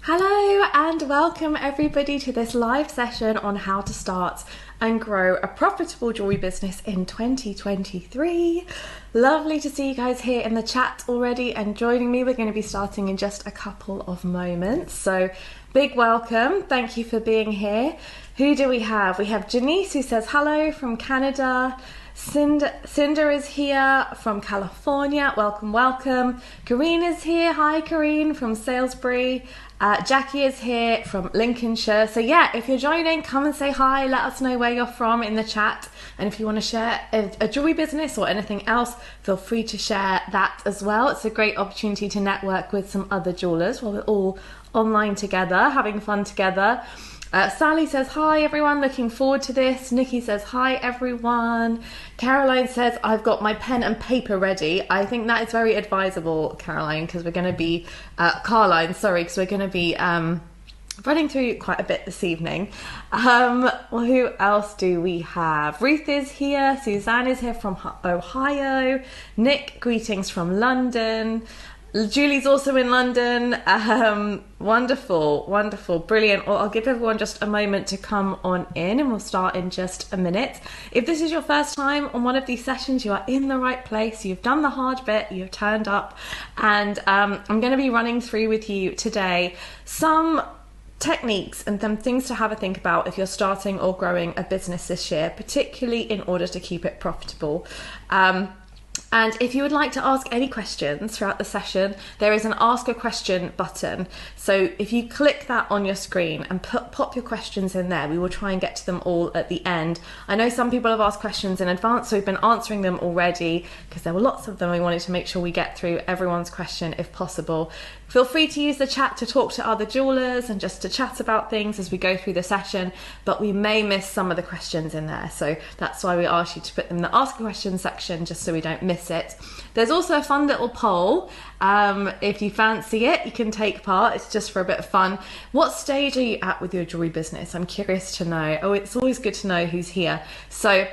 Hello and welcome everybody to this live session on how to start and grow a profitable jewelry business in 2023. Lovely to see you guys here in the chat already and joining me. We're going to be starting in just a couple of moments. So big welcome. Thank you for being here. Who do we have? We have Janice who says hello from Canada. Cinder is here from California. Welcome, welcome. Kareen is here. Hi, Kareen from Salisbury. Jackie is here from Lincolnshire. So yeah, if you're joining, come and say hi. Let us know where you're from in the chat. And if you want to share a jewelry business or anything else, feel free to share that as well. It's a great opportunity to network with some other jewelers while we're all online together, having fun together. Sally says, hi everyone, looking forward to this. Nikki says, hi everyone. Caroline says, I've got my pen and paper ready. I think that is very advisable, Caroline, because we're going to be, because we're going to be running through quite a bit this evening. Well, who else do we have? Ruth is here. Suzanne is here from Ohio. Nick, greetings from London. Julie's also in London. Wonderful, brilliant. Well, I'll give everyone just a moment to come on in and we'll start in just a minute. If this is your first time on one of these sessions, you are in the right place. You've done the hard bit, you've turned up, and I'm going to be running through with you today some techniques and some things to have a think about if you're starting or growing a business this year, particularly in order to keep it profitable. And if you would like to ask any questions throughout the session, there is an ask a question button. So if you click that on your screen and pop your questions in there, we will try and get to them all at the end. I know some people have asked questions in advance, so we've been answering them already because there were lots of them. We wanted to make sure we get through everyone's question if possible. Feel free to use the chat to talk to other jewelers and just to chat about things as we go through the session, but we may miss some of the questions in there. So that's why we asked you to put them in the ask a question section just so we don't miss it. There's also a fun little poll. If you fancy it, you can take part. It's just for a bit of fun. What stage are you at with your jewelry business? I'm curious to know. Oh, it's always good to know who's here. So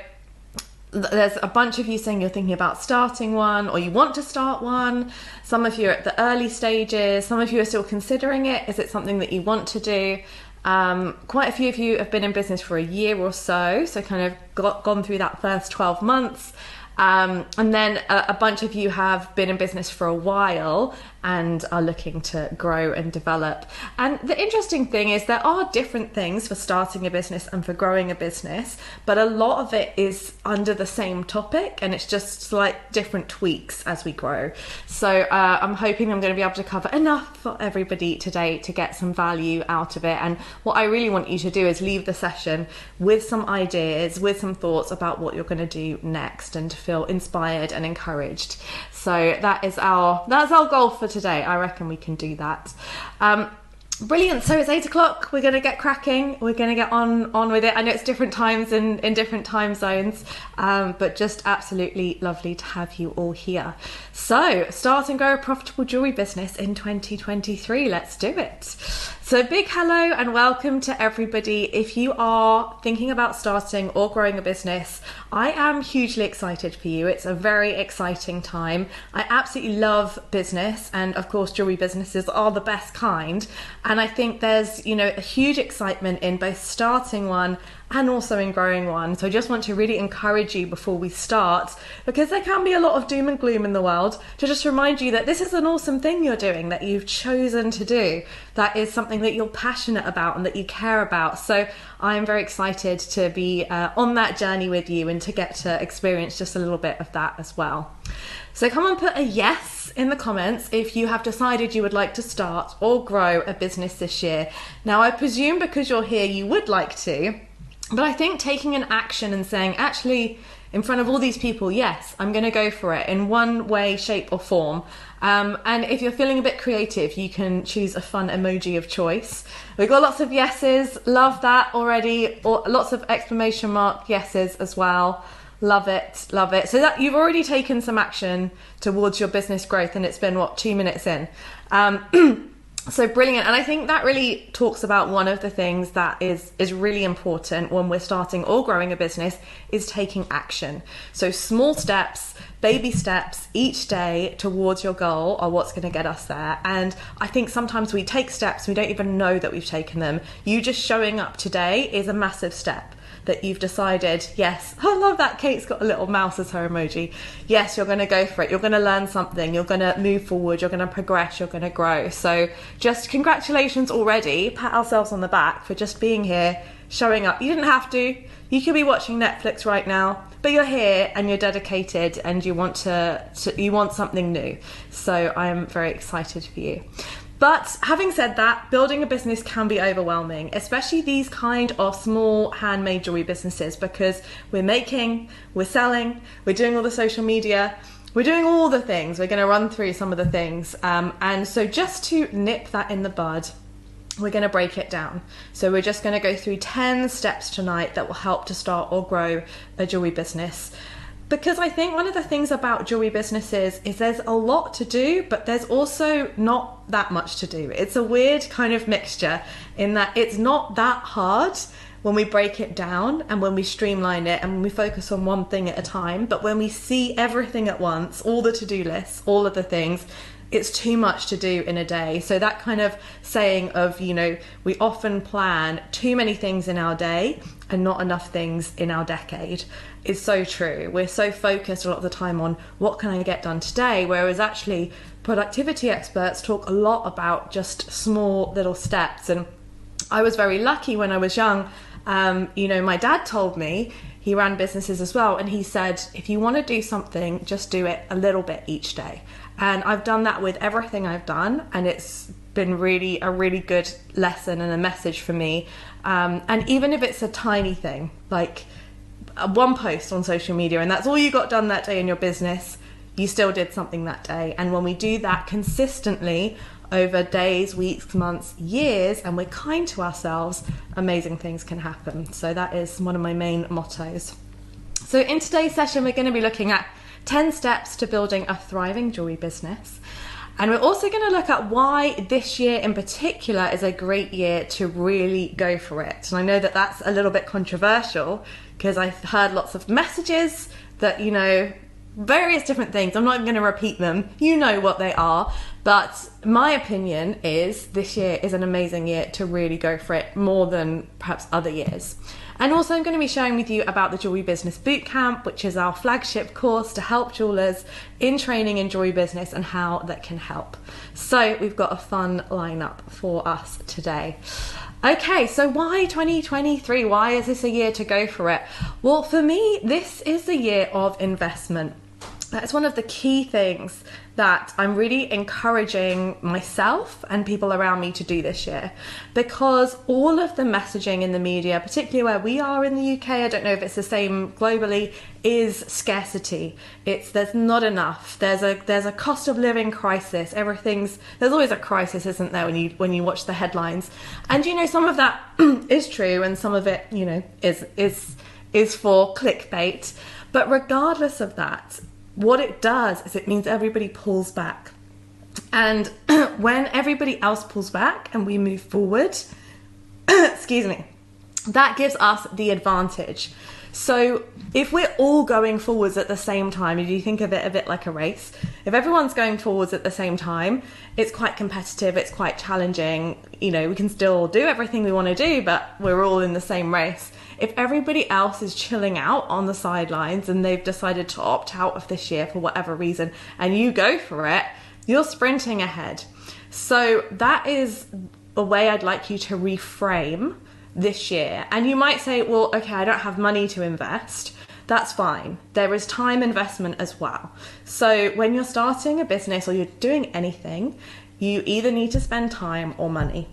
there's a bunch of you saying you're thinking about starting one or you want to start one. Some of you are at the early stages. Some of you are still considering it. Is it something that you want to do? Quite a few of you have been in business for a year or so kind of gone through that first 12 months. And then a bunch of you have been in business for a while and are looking to grow and develop. And the interesting thing is there are different things for starting a business and for growing a business, but a lot of it is under the same topic and it's just slight different tweaks as we grow. So I'm hoping I'm going to be able to cover enough for everybody today to get some value out of it. And what I really want you to do is leave the session with some ideas, with some thoughts about what you're going to do next and to feel inspired and encouraged. So that's our goal for today. I reckon we can do that. Brilliant. So it's 8 o'clock. We're going to get cracking. We're going to get on with it. I know it's different times in different time zones, but just absolutely lovely to have you all here. So start and grow a profitable jewelry business in 2023. Let's do it. So big hello and welcome to everybody. If you are thinking about starting or growing a business, I am hugely excited for you. It's a very exciting time. I absolutely love business, and of course jewelry businesses are the best kind. And I think there's, a huge excitement in both starting one and also in growing one. So I just want to really encourage you before we start, because there can be a lot of doom and gloom in the world, to just remind you that this is an awesome thing you're doing, that you've chosen to do, that is something that you're passionate about and that you care about. So I'm very excited to be on that journey with you and to get to experience just a little bit of that as well. So come and put a yes in the comments if you have decided you would like to start or grow a business this year. Now I presume because you're here you would like to, but I think taking an action and saying, actually, in front of all these people, yes, I'm going to go for it in one way, shape or form. And if you're feeling a bit creative, you can choose a fun emoji of choice. We've got lots of yeses. Love that already. Or lots of exclamation mark yeses as well. Love it, love it. So that you've already taken some action towards your business growth, and it's been, 2 minutes in. So brilliant. And I think that really talks about one of the things that is really important when we're starting or growing a business is taking action. So small steps, baby steps each day towards your goal are what's going to get us there. And I think sometimes we take steps, we don't even know that we've taken them. You just showing up today is a massive step. That you've decided, yes, I love that Kate's got a little mouse as her emoji. Yes, you're going to go for it. You're going to learn something. You're going to move forward. You're going to progress. You're going to grow. So just congratulations already. Pat ourselves on the back for just being here, showing up. You didn't have to. You could be watching Netflix right now, but you're here and you're dedicated and you want you want something new. So I'm very excited for you. But having said that, building a business can be overwhelming, especially these kind of small handmade jewelry businesses, because we're making, we're selling, we're doing all the social media, we're doing all the things. We're going to run through some of the things. And so just to nip that in the bud, we're going to break it down. So we're just going to go through 10 steps tonight that will help to start or grow a jewelry business. Because I think one of the things about jewelry businesses is there's a lot to do, but there's also not that much to do. It's a weird kind of mixture in that it's not that hard when we break it down and when we streamline it and when we focus on one thing at a time. But when we see everything at once, all the to-do lists, all of the things, it's too much to do in a day. So that kind of saying of, we often plan too many things in our day and not enough things in our decade is so true. We're so focused a lot of the time on what can I get done today, whereas actually productivity experts talk a lot about just small little steps. And I was very lucky when I was young. My dad told me, he ran businesses as well, and he said, if you want to do something, just do it a little bit each day. And I've done that with everything I've done, and it's been really a really good lesson and a message for me. And even if it's a tiny thing, like one post on social media, and that's all you got done that day in your business, you still did something that day. And when we do that consistently over days, weeks, months, years, and we're kind to ourselves, amazing things can happen. So that is one of my main mottos. So in today's session, we're going to be looking at 10 steps to building a thriving jewelry business. And we're also going to look at why this year in particular is a great year to really go for it. And I know that that's a little bit controversial because I've heard lots of messages that, various different things. I'm not even going to repeat them. You know what they are. But my opinion is this year is an amazing year to really go for it, more than perhaps other years. And also I'm going to be sharing with you about the Jewellery Business Bootcamp, which is our flagship course to help jewellers in training in jewellery business and how that can help. So we've got a fun lineup for us today. Okay, so why 2023? Why is this a year to go for it? Well, for me, this is the year of investment. That's one of the key things that I'm really encouraging myself and people around me to do this year, because all of the messaging in the media, particularly where we are in the UK, I don't know if it's the same globally, is scarcity. There's not enough. There's a cost of living crisis. There's always a crisis, isn't there, when you watch the headlines? And some of that is true, and some of it, is for clickbait. But regardless of that, what it does is it means everybody pulls back. And when everybody else pulls back and we move forward, excuse me, that gives us the advantage. So if we're all going forwards at the same time, if you think of it a bit like a race, if everyone's going forwards at the same time, it's quite competitive, it's quite challenging. We can still do everything we want to do, but we're all in the same race. If everybody else is chilling out on the sidelines and they've decided to opt out of this year for whatever reason, and you go for it, you're sprinting ahead. So that is a way I'd like you to reframe this year. And you might say, well, okay, I don't have money to invest. That's fine. There is time investment as well. So when you're starting a business or you're doing anything, you either need to spend time or money.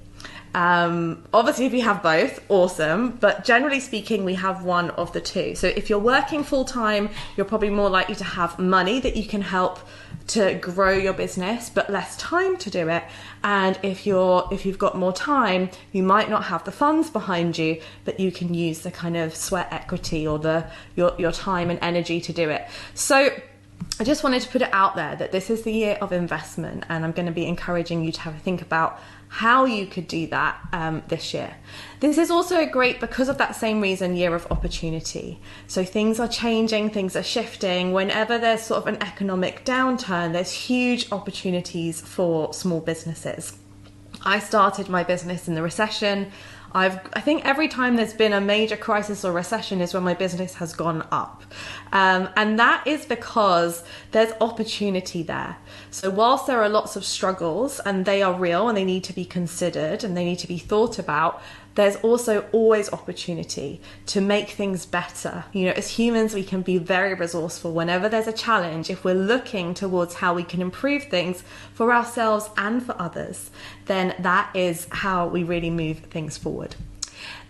Obviously, if you have both, awesome. But generally speaking, we have one of the two. So if you're working full time, you're probably more likely to have money that you can help to grow your business, but less time to do it. And if you've got more time, you might not have the funds behind you, but you can use the kind of sweat equity or your time and energy to do it. So I just wanted to put it out there that this is the year of investment, and I'm going to be encouraging you to have a think about how you could do that this year. This is also great because of that same reason, year of opportunity. So things are changing, things are shifting. Whenever there's sort of an economic downturn, there's huge opportunities for small businesses. I started my business in the recession. I think every time there's been a major crisis or recession is when my business has gone up. And that is because there's opportunity there. So whilst there are lots of struggles, and they are real and they need to be considered and they need to be thought about, there's also always opportunity to make things better. You know, as humans, we can be very resourceful. Whenever there's a challenge, if we're looking towards how we can improve things for ourselves and for others, then that is how we really move things forward.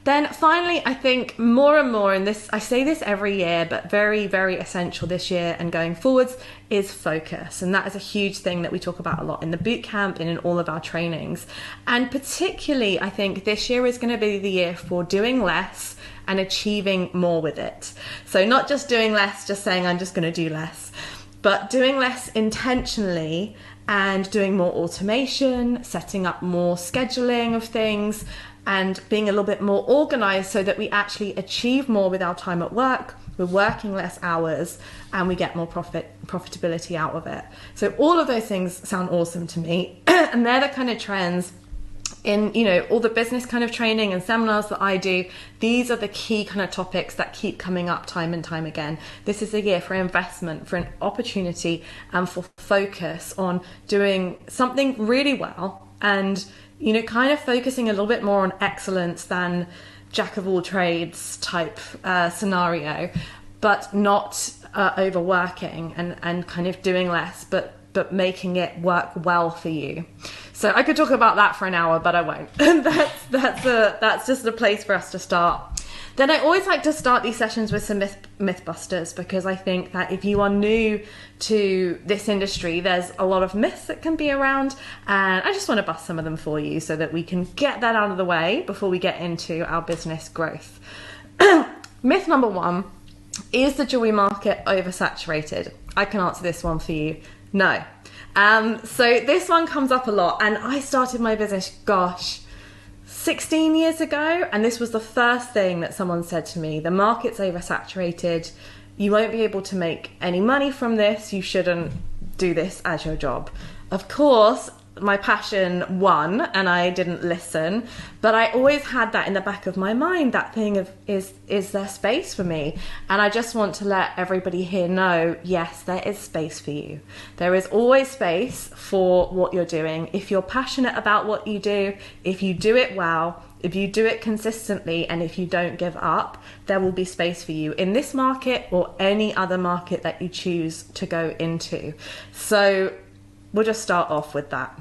Then finally, I think more and more, and this, I say this every year, but very, very essential this year and going forwards, is focus. And that is a huge thing that we talk about a lot in the bootcamp and in all of our trainings. And particularly, I think this year is going to be the year for doing less and achieving more with it. So not just doing less, just saying I'm just going to do less, but doing less intentionally and doing more automation, setting up more scheduling of things, and being a little bit more organized so that we actually achieve more with our time at work, we're working less hours, and we get more profitability out of it. So all of those things sound awesome to me. And they're the kind of trends in, you know, all the business kind of training and seminars that I do. These are the key kind of topics that keep coming up time and time again. This is a year for investment, for an opportunity, and for focus on doing something really well, and you know, kind of focusing a little bit more on excellence than jack of all trades type scenario, but not overworking and kind of doing less, but making it work well for you. So I could talk about that for an hour, but I won't. That's just a place for us to start. Then I always like to start these sessions with some mythbusters, because I think that if you are new to this industry, there's a lot of myths that can be around, and I just want to bust some of them for you so that we can get that out of the way before we get into our business growth. Myth number one: is the jewelry market oversaturated? I can answer this one for you. No. So this one comes up a lot, and I started my business, 16 years ago, and this was the first thing that someone said to me: the market's oversaturated, you won't be able to make any money from this, you shouldn't do this as your job. Of course, my passion won and I didn't listen, but I always had that in the back of my mind, that thing of, is there space for me? And I just want to let everybody here know, yes, there is space for you. There is always space for what you're doing. If you're passionate about what you do, if you do it well, if you do it consistently, and if you don't give up, there will be space for you in this market or any other market that you choose to go into. So we'll just start off with that.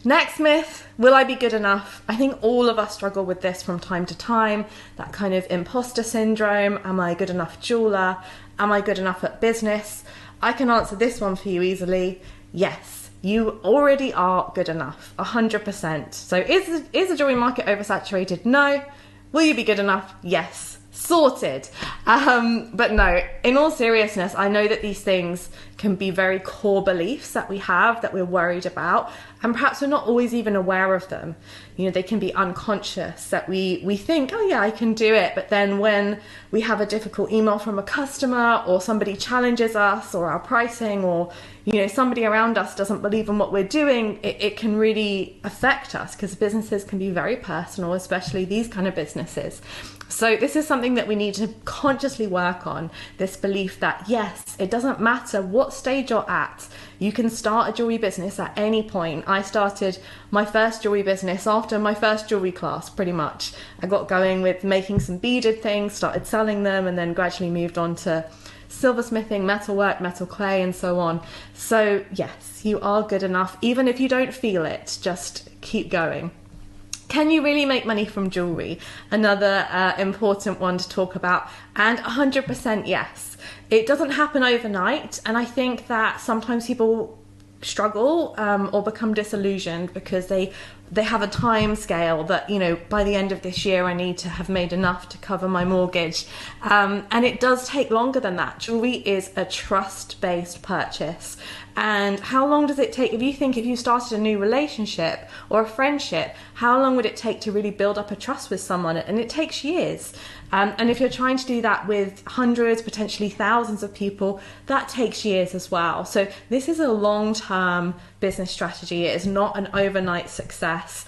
Next myth: will I be good enough? I think all of us struggle with this from time to time, that kind of imposter syndrome. Am I a good enough jeweler? Am I good enough at business? I can answer this one for you easily. Yes, you already are good enough, 100%. So is the jewelry market oversaturated? No. Will you be good enough? Yes. Sorted. But no, in all seriousness, I know that these things can be very core beliefs that we have, that we're worried about, and perhaps we're not always even aware of them. You know, they can be unconscious, that we think, oh yeah, I can do it. But then when we have a difficult email from a customer, or somebody challenges us, or our pricing, or, you know, somebody around us doesn't believe in what we're doing, it can really affect us, because businesses can be very personal, especially these kind of businesses. So this is something that we need to consciously work on, this belief that yes, it doesn't matter what stage you're at, you can start a jewelry business at any point. I started my first jewelry business after my first jewelry class, pretty much. I got going with making some beaded things, started selling them, and then gradually moved on to silversmithing, metalwork, metal clay, and so on. So yes, you are good enough, even if you don't feel it. Just keep going. Can you really make money from jewelry? Another important one to talk about, and 100% yes. It doesn't happen overnight, and I think that sometimes people struggle or become disillusioned because they they have a time scale that, you know, by the end of this year I need to have made enough to cover my mortgage. And it does take longer than that. Jewelry is a trust-based purchase. And how long does it take? If you started a new relationship or a friendship, how long would it take to really build up a trust with someone? And it takes years. And if you're trying to do that with hundreds, potentially thousands of people, that takes years as well. So this is a long-term business strategy. It is not an overnight success.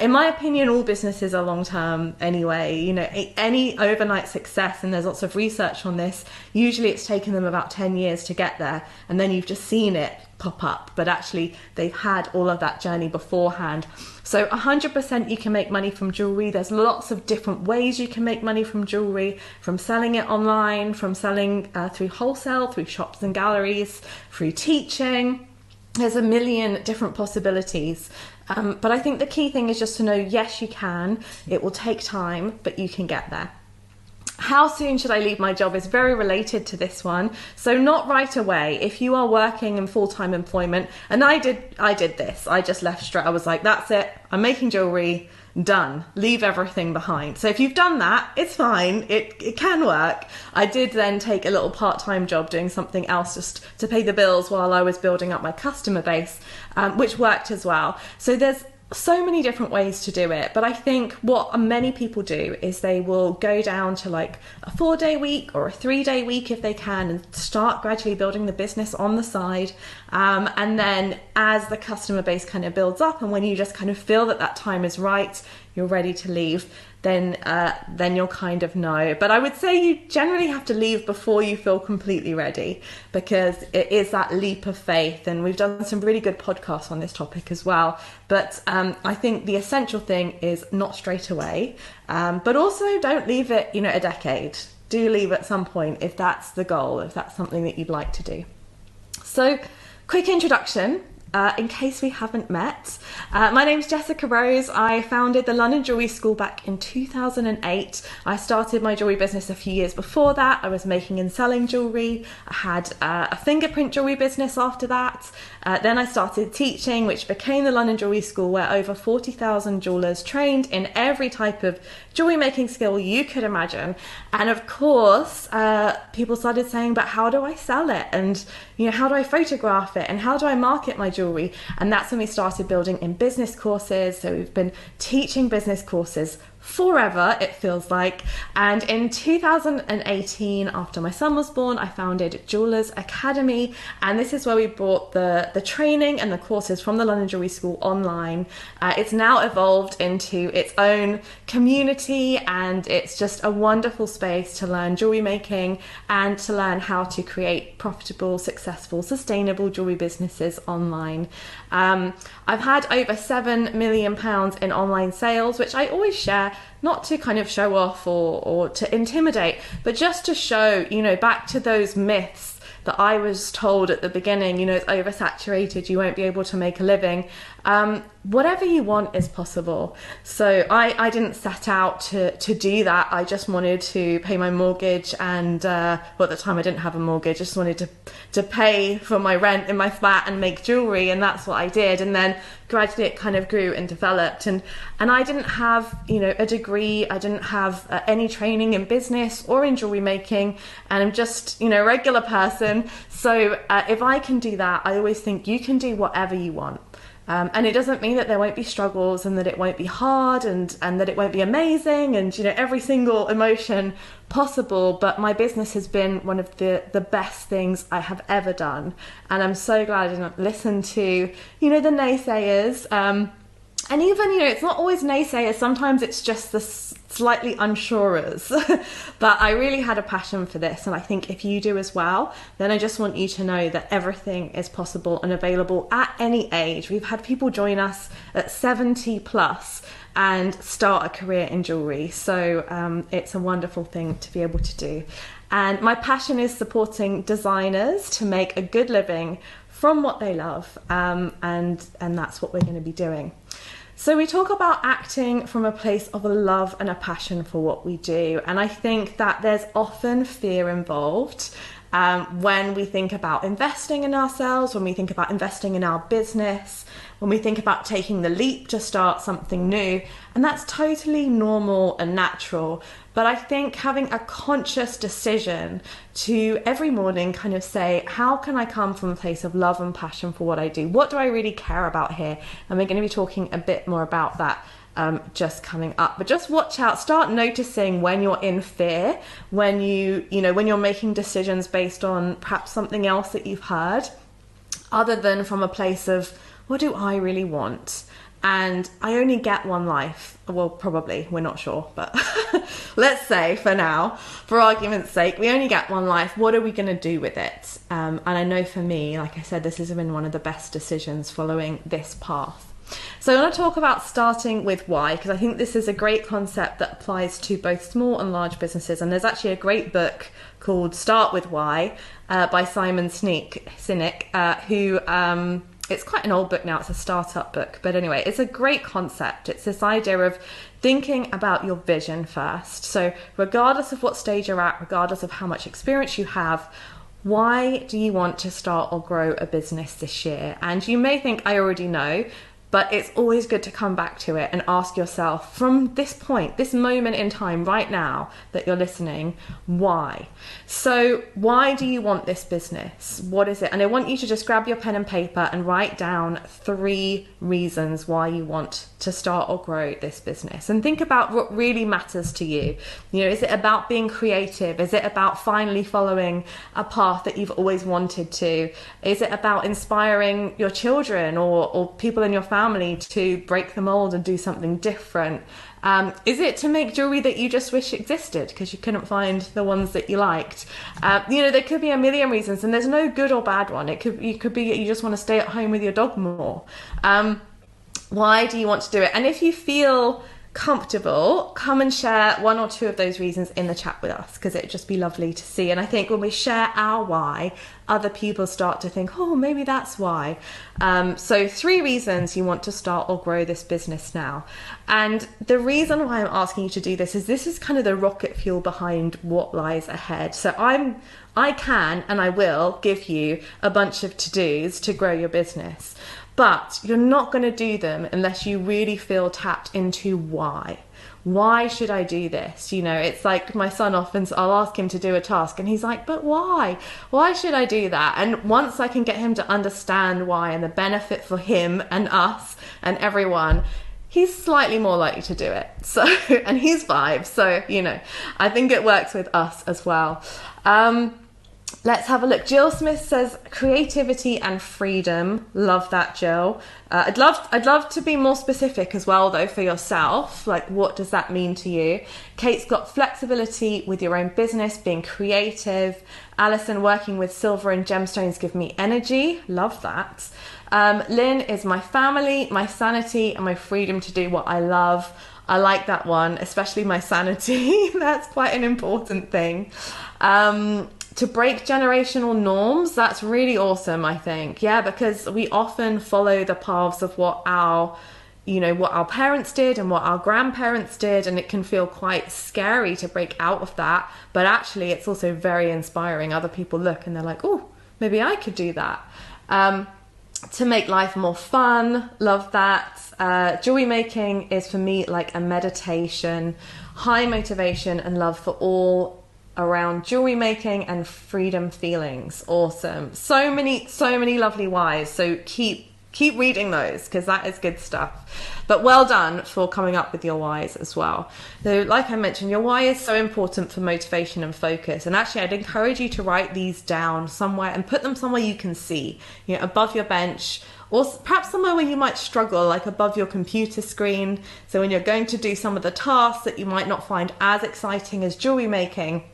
In my opinion, all businesses are long-term anyway. You know, any overnight success, and there's lots of research on this, usually it's taken them about 10 years to get there, and then you've just seen it pop up, but actually they've had all of that journey beforehand. So 100% you can make money from jewelry. There's lots of different ways you can make money from jewelry, from selling it online, from selling through wholesale, through shops and galleries, through teaching. There's a million different possibilities. But I think the key thing is just to know, yes, you can. It will take time, but you can get there. How soon should I leave my job is very related to this one. So not right away. If you are working in full-time employment, and I did this. I just left straight. I was like, that's it. I'm making jewelry. Done. Leave everything behind. So if you've done that, it's fine. It can work. I did then take a little part-time job doing something else just to pay the bills while I was building up my customer base, which worked as well. So there's so many different ways to do it, but I think what many people do is they will go down to like a 4-day week or a 3-day week if they can, and start gradually building the business on the side, and then as the customer base kind of builds up, and when you just kind of feel that that time is right, you're ready to leave, then you'll kind of know. But I would say you generally have to leave before you feel completely ready, because it is that leap of faith, and we've done some really good podcasts on this topic as well. But I think the essential thing is not straight away, but also don't leave it, a decade. Do leave at some point if that's the goal, if that's something that you'd like to do. So, quick introduction. In case we haven't met, my name's Jessica Rose. I founded the London Jewellery School back in 2008. I started my jewellery business a few years before that. I was making and selling jewellery. I had a fingerprint jewellery business after that. Then I started teaching, which became the London Jewellery School, where over 40,000 jewellers trained in every type of jewellery making skill you could imagine. And of course, people started saying, but how do I sell it? And how do I photograph it? And how do I market my jewellery? And that's when we started building in business courses. So we've been teaching business courses forever, it feels like. And in 2018, after my son was born, I founded Jewellers Academy, and this is where we brought the training and the courses from the London Jewellery School online. It's now evolved into its own community, and it's just a wonderful space to learn jewellery making and to learn how to create profitable, successful, sustainable jewellery businesses online. I've had over £7 million in online sales, which I always share, not to kind of show off or to intimidate, but just to show, back to those myths that I was told at the beginning, it's oversaturated, you won't be able to make a living. Whatever you want is possible. So I didn't set out to do that. I just wanted to pay my mortgage, and at the time I didn't have a mortgage. I just wanted to pay for my rent in my flat and make jewelry, and that's what I did. And then gradually it kind of grew and developed, and I didn't have a degree. I didn't have any training in business or in jewelry making, and I'm just a regular person. So if I can do that, I always think you can do whatever you want. And it doesn't mean that there won't be struggles, and that it won't be hard, and that it won't be amazing, and every single emotion possible. But my business has been one of the best things I have ever done, and I'm so glad I didn't listen to the naysayers. And even, it's not always naysayers. Sometimes it's just the slightly unsurers. But I really had a passion for this. And I think if you do as well, then I just want you to know that everything is possible and available at any age. We've had people join us at 70 plus and start a career in jewelry. So it's a wonderful thing to be able to do. And my passion is supporting designers to make a good living from what they love. And that's what we're going to be doing. So we talk about acting from a place of a love and a passion for what we do. And I think that there's often fear involved. when we think about investing in ourselves, when we think about investing in our business, when we think about taking the leap to start something new. And that's totally normal and natural. But I think having a conscious decision to every morning kind of say, how can I come from a place of love and passion for what I do? What do I really care about here? And we're going to be talking a bit more about that just coming up. But just watch out, start noticing when you're in fear, when when you're making decisions based on perhaps something else that you've heard, other than from a place of, what do I really want? And I only get one life. Well, probably, we're not sure, but let's say for now, for argument's sake, we only get one life. What are we going to do with it? And I know for me, like I said, this has been one of the best decisions following this path. So I want to talk about starting with why, because I think this is a great concept that applies to both small and large businesses. And there's actually a great book called Start With Why by Simon Sinek, who... it's quite an old book now, it's a startup book, but anyway, it's a great concept. It's this idea of thinking about your vision first. So regardless of what stage you're at, regardless of how much experience you have, why do you want to start or grow a business this year? And you may think, I already know, but it's always good to come back to it and ask yourself, from this point, this moment in time right now that you're listening, why? So why do you want this business? What is it? And I want you to just grab your pen and paper and write down 3 reasons why you want to start or grow this business. And think about what really matters to you. Is it about being creative? Is it about finally following a path that you've always wanted to? Is it about inspiring your children or people in your family to break the mold and do something different? Is it to make jewelry that you just wish existed because you couldn't find the ones that you liked? There could be a million reasons, and there's no good or bad one. It could be you just want to stay at home with your dog more. Why do you want to do it? And if you feel comfortable, come and share 1 or 2 of those reasons in the chat with us, because it'd just be lovely to see. And I think when we share our why, other people start to think, oh, maybe that's why. So 3 reasons you want to start or grow this business now. And the reason why I'm asking you to do this is kind of the rocket fuel behind what lies ahead. So I can and I will give you a bunch of to-dos to grow your business. But you're not going to do them unless you really feel tapped into why. Why should I do this? It's like my son often, I'll ask him to do a task and he's like, but why? Why should I do that? And once I can get him to understand why and the benefit for him and us and everyone, he's slightly more likely to do it. So, and he's 5. So, I think it works with us as well. Let's have a look. Jill Smith says creativity and freedom. Love that, Jill. I'd love to be more specific as well, though, for yourself. Like, what does that mean to you? Kate's got flexibility with your own business, being creative. Alison, working with silver and gemstones give me energy. Love that. Lynn is my family, my sanity, and my freedom to do what I love. I like that one, especially my sanity. That's quite an important thing. To break generational norms, that's really awesome, I think. Yeah, because we often follow the paths of what our parents did and what our grandparents did, and it can feel quite scary to break out of that. But actually, it's also very inspiring. Other people look and they're like, oh, maybe I could do that. To make life more fun, love that. Jewelry making is for me like a meditation, high motivation and love for all around jewelry making and freedom feelings. Awesome. So many lovely whys. So keep reading those, because that is good stuff. But well done for coming up with your whys as well. So like I mentioned, your why is so important for motivation and focus. And actually, I'd encourage you to write these down somewhere and put them somewhere you can see, above your bench, or perhaps somewhere where you might struggle, like above your computer screen. So when you're going to do some of the tasks that you might not find as exciting as jewelry making,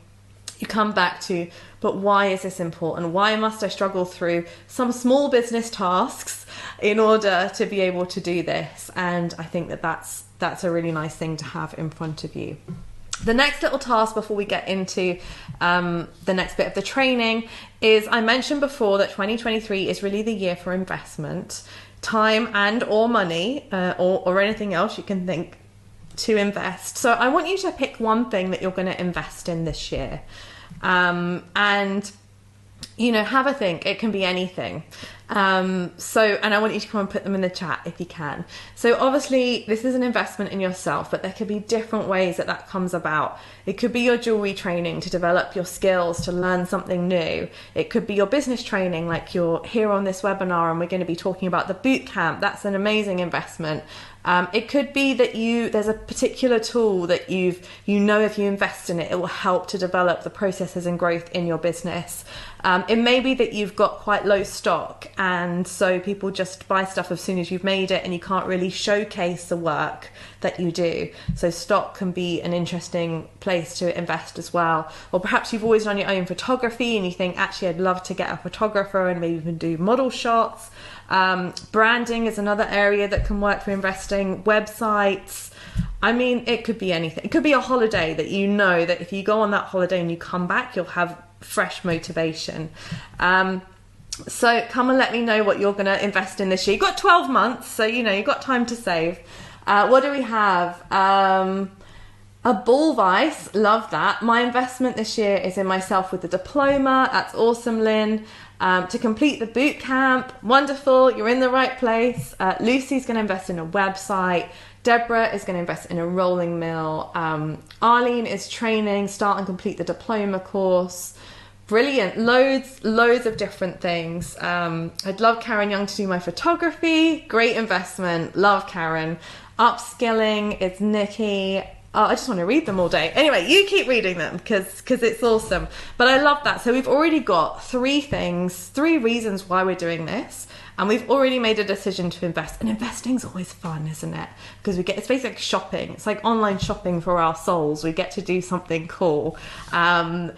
you come back to, but why is this important? Why must I struggle through some small business tasks in order to be able to do this? And I think that's a really nice thing to have in front of you. The next little task before we get into the next bit of the training is, I mentioned before that 2023 is really the year for investment, time and or money, or anything else you can think to invest. So I want you to pick one thing that you're going to invest in this year. And you know, have a think. It can be anything. And I want you to come and put them in the chat if you can. So obviously this is an investment in yourself, but there could be different ways that that comes about. It could be your jewelry training to develop your skills, to learn something new. It could be your business training, like you're here on this webinar and we're going to be talking about the bootcamp. That's an amazing investment. It could be that there's a particular tool that you know if you invest in it, it will help to develop the processes and growth in your business. It may be that you've got quite low stock, and so people just buy stuff as soon as you've made it and you can't really showcase the work that you do. So stock can be an interesting place to invest as well. Or perhaps you've always done your own photography and you think, actually, I'd love to get a photographer and maybe even do model shots. Branding is another area that can work for investing. Websites. I mean, it could be anything. It could be a holiday that you know that if you go on that holiday and you come back, you'll have fresh motivation. So come and let me know what you're going to invest in this year. You've got 12 months, so you know you've got time to save. What do we have? A ball vice, love that. My investment this year is in myself with the diploma. That's awesome, Lynn. To complete the boot camp, wonderful, you're in the right place. Lucy's going to invest in a website. Deborah is going to invest in a rolling mill. Arlene is training, start and complete the diploma course. Brilliant, loads of different things. I'd love Karen Young to do my photography. Great investment, love Karen. Upskilling is Nikki. Oh, I just want to read them all day. Anyway, you keep reading them because it's awesome. But I love that. So we've already got 3 reasons why we're doing this. And we've already made a decision to invest. And investing's always fun, isn't it? Because it's basically like shopping. It's like online shopping for our souls. We get to do something cool. And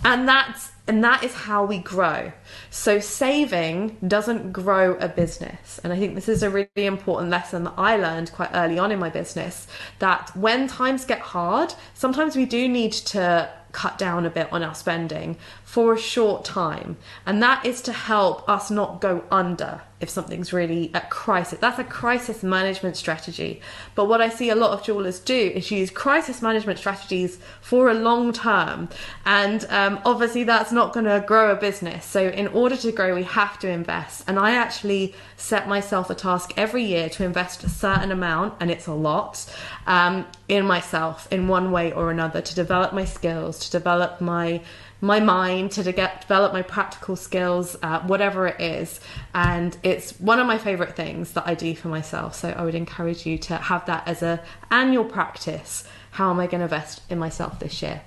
that is how we grow. So saving doesn't grow a business. And I think this is a really important lesson that I learned quite early on in my business, that when times get hard, sometimes we do need to cut down a bit on our spending for a short time. And that is to help us not go under if something's really at crisis. That's a crisis management strategy. But what I see a lot of jewelers do is use crisis management strategies for a long term. And obviously that's not going to grow a business. So in order to grow, we have to invest. And I actually set myself a task every year to invest a certain amount, and it's a lot, in myself in one way or another, to develop my skills, to develop my mind, to develop my practical skills, whatever it is. And it's one of my favorite things that I do for myself. So I would encourage you to have that as an annual practice. How am I going to invest in myself this year?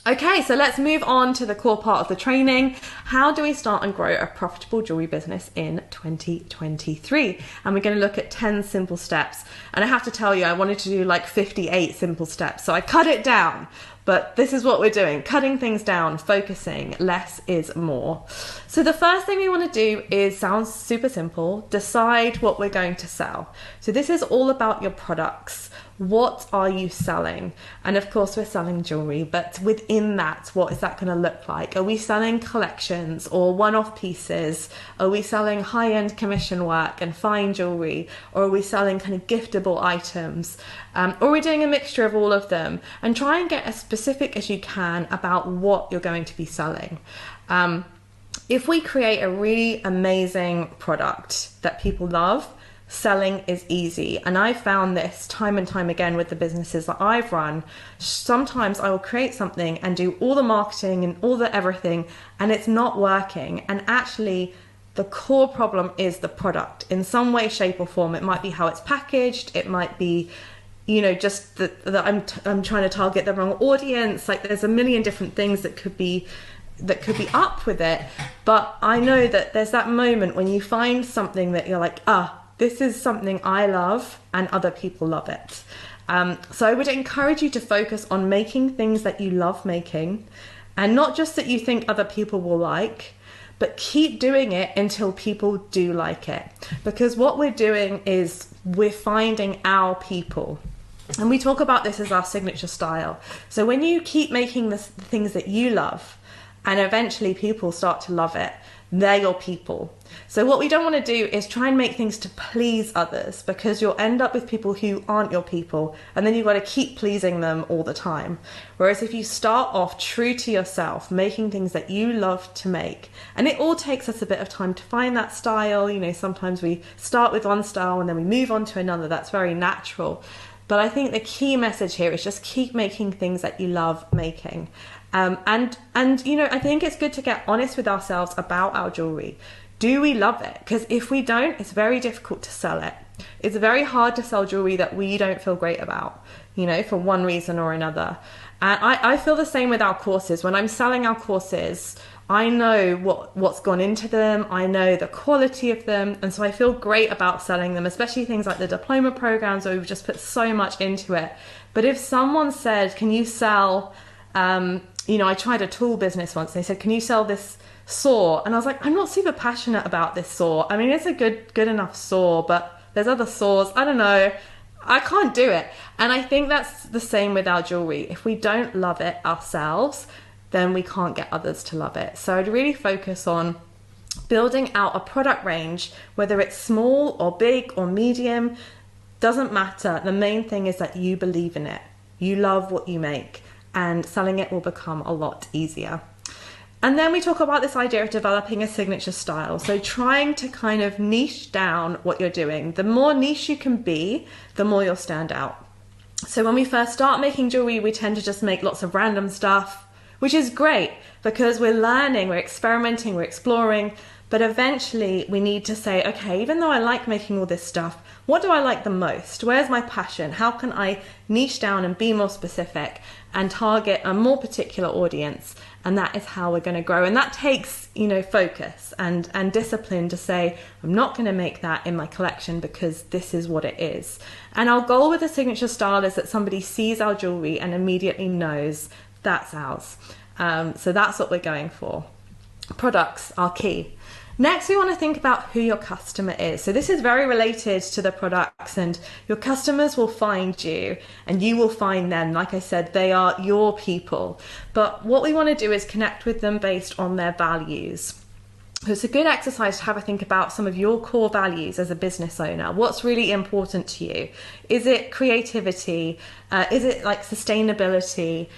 Okay, so let's move on to the core part of the training. How do we start and grow a profitable jewelry business in 2023? And we're going to look at 10 simple steps. And I have to tell you, I wanted to do like 58 simple steps. So I cut it down. But this is what we're doing, cutting things down, focusing, less is more. So the first thing we want to do is, sounds super simple, decide what we're going to sell. So this is all about your products. What are you selling? And of course we're selling jewelry, but within that, what is that going to look like? Are we selling collections or one-off pieces? Are we selling high-end commission work and fine jewelry? Or are we selling kind of giftable items? Or are we doing a mixture of all of them? And try and get as specific as you can about what you're going to be selling. If we create a really amazing product that people love, selling is easy. And I found this time and time again with the businesses that I've run. Sometimes I will create something and do all the marketing and all the everything, and it's not working. And actually, the core problem is the product in some way, shape or form. It might be how it's packaged. It might be, you know, just that I'm trying to target the wrong audience. Like there's a million different things that could be up with it. But I know that there's that moment when you find something that you're like, this is something I love and other people love it. So I would encourage you to focus on making things that you love making, and not just that you think other people will like, but keep doing it until people do like it. Because what we're doing is we're finding our people. And we talk about this as our signature style. So when you keep making the things that you love, and eventually people start to love it, they're your people. So what we don't want to do is try and make things to please others, because you'll end up with people who aren't your people, and then you've got to keep pleasing them all the time. Whereas if you start off true to yourself, making things that you love to make, and it all takes us a bit of time to find that style. You know, sometimes we start with one style and then we move on to another. That's very natural. But I think the key message here is just keep making things that you love making. And you know, I think it's good to get honest with ourselves about our jewellery. Do we love it? Because if we don't, it's very difficult to sell it. It's very hard to sell jewellery that we don't feel great about, you know, for one reason or another. And I feel the same with our courses. When I'm selling our courses, I know what's gone into them. I know the quality of them. And so I feel great about selling them, especially things like the diploma programs where we've just put so much into it. But if someone said, can you sell, you know, I tried a tool business once. They said, can you sell this saw? And I was like, I'm not super passionate about this saw. I mean, it's a good enough saw, but there's other saws. I don't know. I can't do it. And I think that's the same with our jewelry. If we don't love it ourselves, then we can't get others to love it. So I'd really focus on building out a product range, whether it's small or big or medium, doesn't matter. The main thing is that you believe in it. You love what you make, and selling it will become a lot easier. And then we talk about this idea of developing a signature style. So trying to kind of niche down what you're doing. The more niche you can be, the more you'll stand out. So when we first start making jewelry, we tend to just make lots of random stuff, which is great because we're learning, we're experimenting, we're exploring. But eventually we need to say, okay, even though I like making all this stuff, what do I like the most? Where's my passion? How can I niche down and be more specific and target a more particular audience? And that is how we're going to grow. And that takes, you know, focus and discipline to say, I'm not going to make that in my collection because this is what it is. And our goal with a signature style is that somebody sees our jewelry and immediately knows that's ours. So that's what we're going for. Products are key. Next, we want to think about who your customer is. So this is very related to the products, and your customers will find you and you will find them. Like I said, they are your people. But what we want to do is connect with them based on their values. So it's a good exercise to have a think about some of your core values as a business owner. What's really important to you? Is it creativity? Is it like sustainability?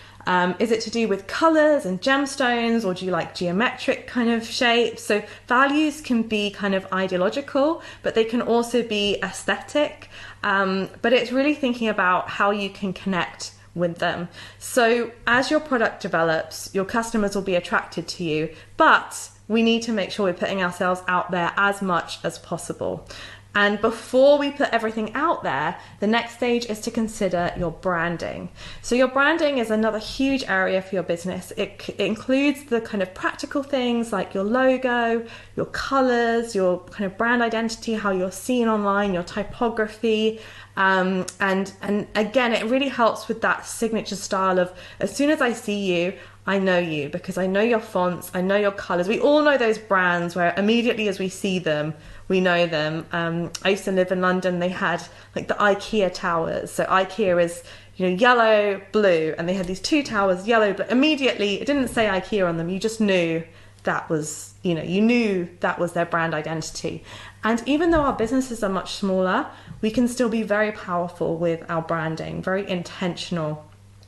Is it to do with colors and gemstones, or do you like geometric kind of shapes? So values can be kind of ideological, but they can also be aesthetic. But it's really thinking about how you can connect with them. So as your product develops, your customers will be attracted to you, but we need to make sure we're putting ourselves out there as much as possible. And before we put everything out there, the next stage is to consider your branding. So your branding is another huge area for your business. It includes the kind of practical things like your logo, your colors, your kind of brand identity, how you're seen online, your typography. And again, it really helps with that signature style of, as soon as I see you, I know you, because I know your fonts, I know your colors. We all know those brands where immediately as we see them, we know them. I used to live in London. They had like the IKEA towers. So IKEA is, you know, yellow, blue, and they had these two towers, yellow, blue. Immediately, it didn't say IKEA on them. You just knew that was, you know, you knew that was their brand identity. And even though our businesses are much smaller, we can still be very powerful with our branding, very intentional,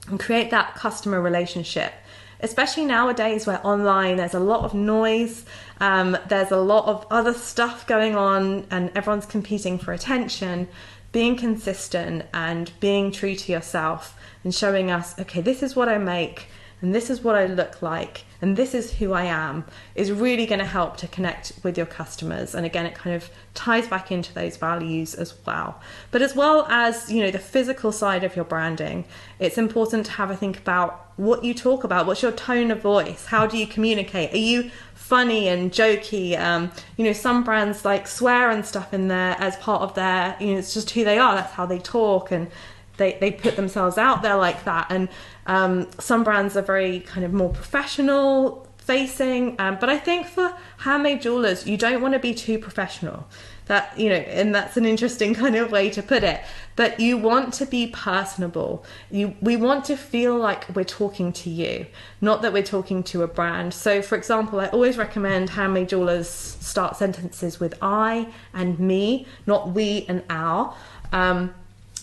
and create that customer relationship. Especially nowadays where online there's a lot of noise, there's a lot of other stuff going on and everyone's competing for attention. Being consistent and being true to yourself and showing us, okay, this is what I make and this is what I look like and this is who I am, is really going to help to connect with your customers. And again, it kind of ties back into those values as well. But as well as, you know, the physical side of your branding, it's important to have a think about what you talk about. What's your tone of voice? How do you communicate? Are you funny and jokey? You know, some brands like swear and stuff in there as part of their, you know, it's just who they are. That's how they talk, and they put themselves out there like that. And some brands are very kind of more professional, facing. But I think for handmade jewelers, you don't want to be too professional. That, you know, and that's an interesting kind of way to put it. But you want to be personable. We want to feel like we're talking to you, not that we're talking to a brand. So, for example, I always recommend handmade jewelers start sentences with I and me, not we and our.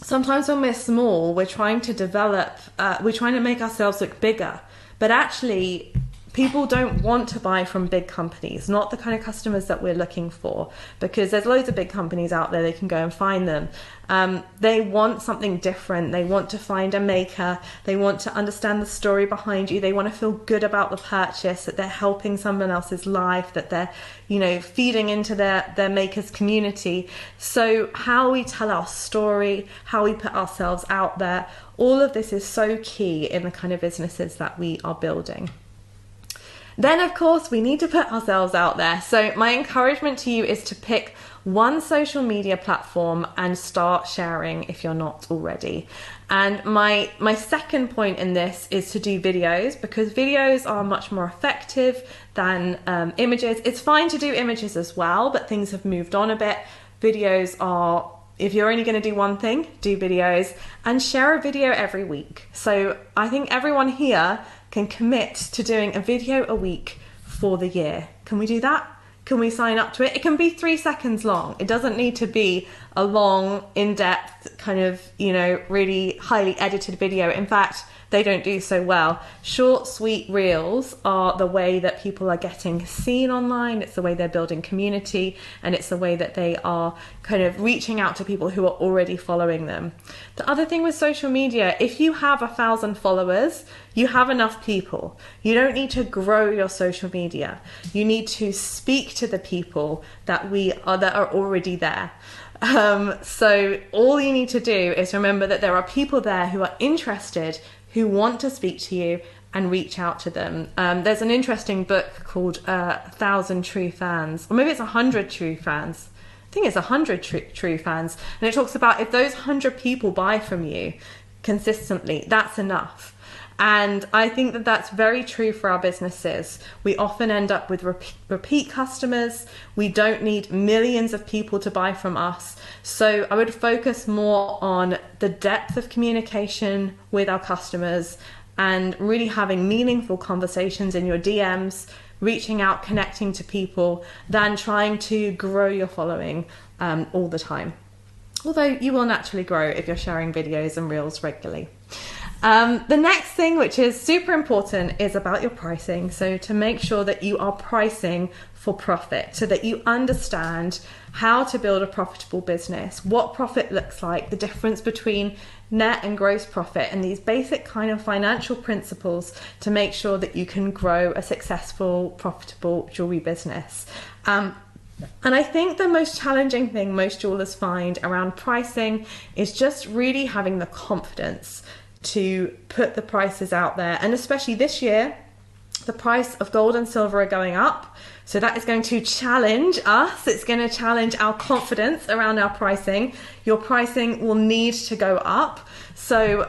Sometimes when we're small, we're trying to develop, we're trying to make ourselves look bigger. But actually, people don't want to buy from big companies, not the kind of customers that we're looking for, because there's loads of big companies out there, they can go and find them. They want something different. They want to find a maker. They want to understand the story behind you. They want to feel good about the purchase, that they're helping someone else's life, that they're, you know, feeding into their maker's community. So how we tell our story, how we put ourselves out there, all of this is so key in the kind of businesses that we are building. Then, of course, we need to put ourselves out there. So my encouragement to you is to pick one social media platform and start sharing if you're not already. And my second point in this is to do videos, because videos are much more effective than images. It's fine to do images as well, but things have moved on a bit. Videos are, if you're only going to do one thing, do videos, and share a video every week. So I think everyone here can commit to doing a video a week for the year. Can we do that? Can we sign up to it? It can be 3 seconds long. It doesn't need to be a long, in-depth, kind of, you know, really highly edited video. In fact, they don't do so well. Short, sweet reels are the way that people are getting seen online. It's the way they're building community, and it's the way that they are kind of reaching out to people who are already following them. The other thing with social media, if you have 1,000 followers, you have enough people. You don't need to grow your social media. You need to speak to the people that are already there. So all you need to do is remember that there are people there who are interested, who want to speak to you, and reach out to them. There's an interesting book called 1,000 True Fans, or maybe it's 100 True Fans. I think it's 100 true fans. And it talks about if those 100 people buy from you consistently, that's enough. And I think that that's very true for our businesses. We often end up with repeat customers. We don't need millions of people to buy from us. So I would focus more on the depth of communication with our customers and really having meaningful conversations in your DMs, reaching out, connecting to people, than trying to grow your following all the time. Although you will naturally grow if you're sharing videos and reels regularly. The next thing, which is super important, is about your pricing. So to make sure that you are pricing for profit, so that you understand how to build a profitable business, what profit looks like, the difference between net and gross profit, and these basic kind of financial principles to make sure that you can grow a successful, profitable jewelry business. And I think the most challenging thing most jewelers find around pricing is just really having the confidence to put the prices out there. And especially this year, the price of gold and silver are going up. So that is going to challenge us. It's going to challenge our confidence around our pricing. Your pricing will need to go up. So,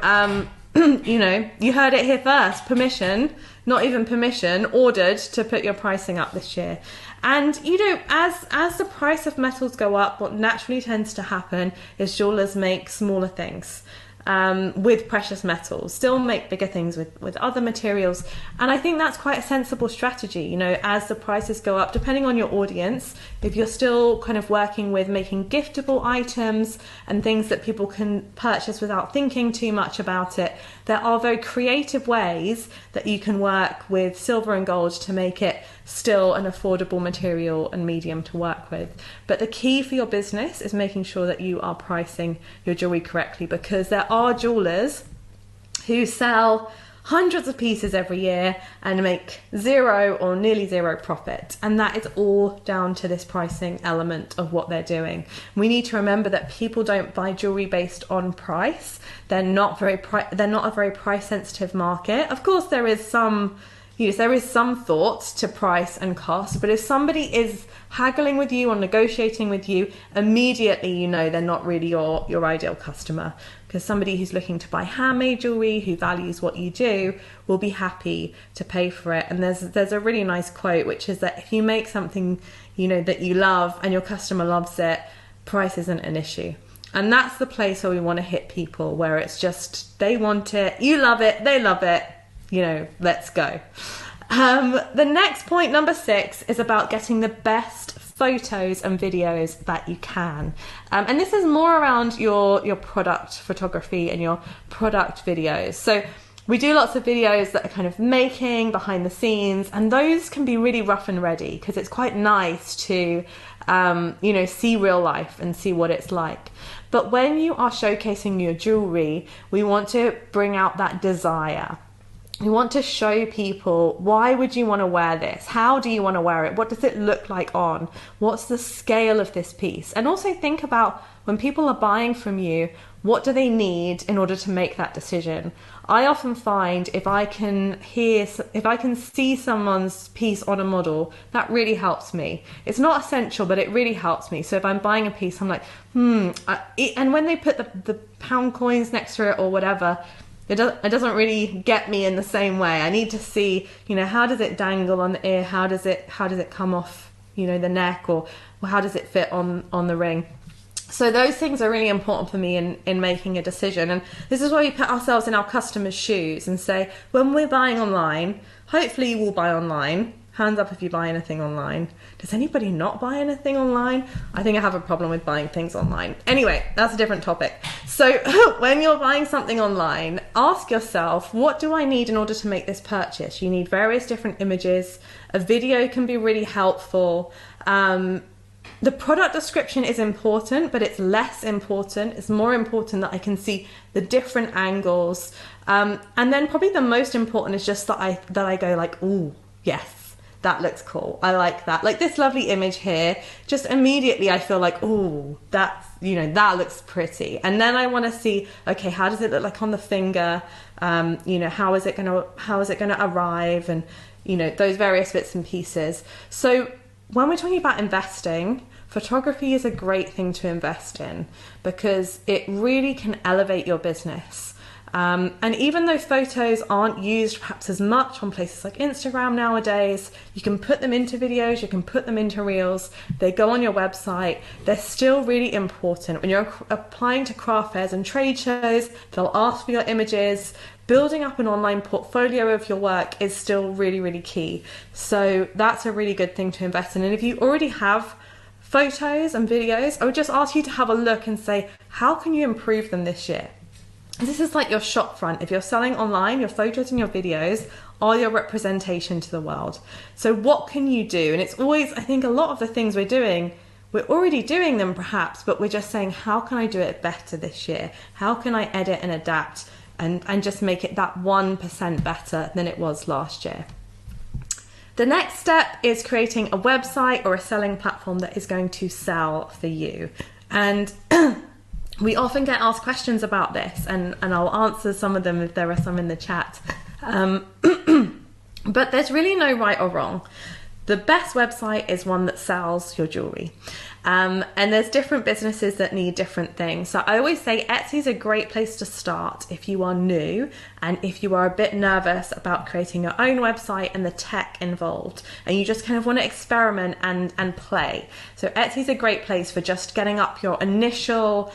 you know, you heard it here first. Permission, not even permission, ordered to put your pricing up this year. And, you know, as the price of metals go up, what naturally tends to happen is jewelers make smaller things. With precious metals, still make bigger things with other materials. And I think that's quite a sensible strategy, you know, as the prices go up, depending on your audience. If you're still kind of working with making giftable items and things that people can purchase without thinking too much about it, there are very creative ways that you can work with silver and gold to make it still an affordable material and medium to work with. But the key for your business is making sure that you are pricing your jewelry correctly, because there are jewelers who sell hundreds of pieces every year and make zero or nearly zero profit, and that is all down to this pricing element of what they're doing. We need to remember that people don't buy jewelry based on price. They're not a very price sensitive market. Of course, there is some thought to price and cost, but if somebody is haggling with you or negotiating with you, immediately you know they're not really your ideal customer, because somebody who's looking to buy handmade jewelry, who values what you do, will be happy to pay for it. And there's a really nice quote, which is that if you make something, you know, that you love and your customer loves it, price isn't an issue. And that's the place where we want to hit people, where it's just, they want it, you love it, they love it, you know, let's go. The next point, number 6, is about getting the best photos and videos that you can. And this is more around your product photography and your product videos. So we do lots of videos that are kind of making, behind the scenes, and those can be really rough and ready because it's quite nice to, you know, see real life and see what it's like. But when you are showcasing your jewelry, we want to bring out that desire. We want to show people, why would you want to wear this? How do you want to wear it? What does it look like on? What's the scale of this piece? And also think about, when people are buying from you, what do they need in order to make that decision? I often find if I can see someone's piece on a model, that really helps me. It's not essential, but it really helps me. So if I'm buying a piece, I'm like, and when they put the pound coins next to it or whatever, it doesn't really get me in the same way. I need to see, you know, how does it dangle on the ear? How does it come off, you know, the neck, or how does it fit on the ring? So those things are really important for me in making a decision. And this is why we put ourselves in our customers' shoes and say, when we're buying online, hopefully you will buy online. Hands up if you buy anything online. Does anybody not buy anything online? I think I have a problem with buying things online. Anyway, that's a different topic. So when you're buying something online, ask yourself, what do I need in order to make this purchase? You need various different images. A video can be really helpful. The product description is important, but it's less important. It's more important that I can see the different angles. And then probably the most important is just that I go like, ooh, yes. That looks cool. I like that. Like this lovely image here, just immediately I feel like, oh, that's, you know, that looks pretty. And then I want to see, okay, how does it look like on the finger? You know, how is it going to arrive? And, you know, those various bits and pieces. So when we're talking about investing, photography is a great thing to invest in because it really can elevate your business. And even though photos aren't used perhaps as much on places like Instagram nowadays, you can put them into videos, you can put them into reels, they go on your website, they're still really important. When you're applying to craft fairs and trade shows, they'll ask for your images. Building up an online portfolio of your work is still really, really key. So that's a really good thing to invest in. And if you already have photos and videos, I would just ask you to have a look and say, how can you improve them this year? This is like your shop front. If you're selling online, your photos and your videos are your representation to the world. So what can you do? And it's always, I think a lot of the things we're doing, we're already doing them perhaps, but we're just saying, how can I do it better this year? How can I edit and adapt and just make it that 1% better than it was last year? The next step is creating a website or a selling platform that is going to sell for you. And we often get asked questions about this, and I'll answer some of them if there are some in the chat. But there's really no right or wrong. The best website is one that sells your jewelry. And there's different businesses that need different things. So I always say Etsy is a great place to start if you are new and if you are a bit nervous about creating your own website and the tech involved, and you just kind of want to experiment and play. So Etsy is a great place for just getting up your initial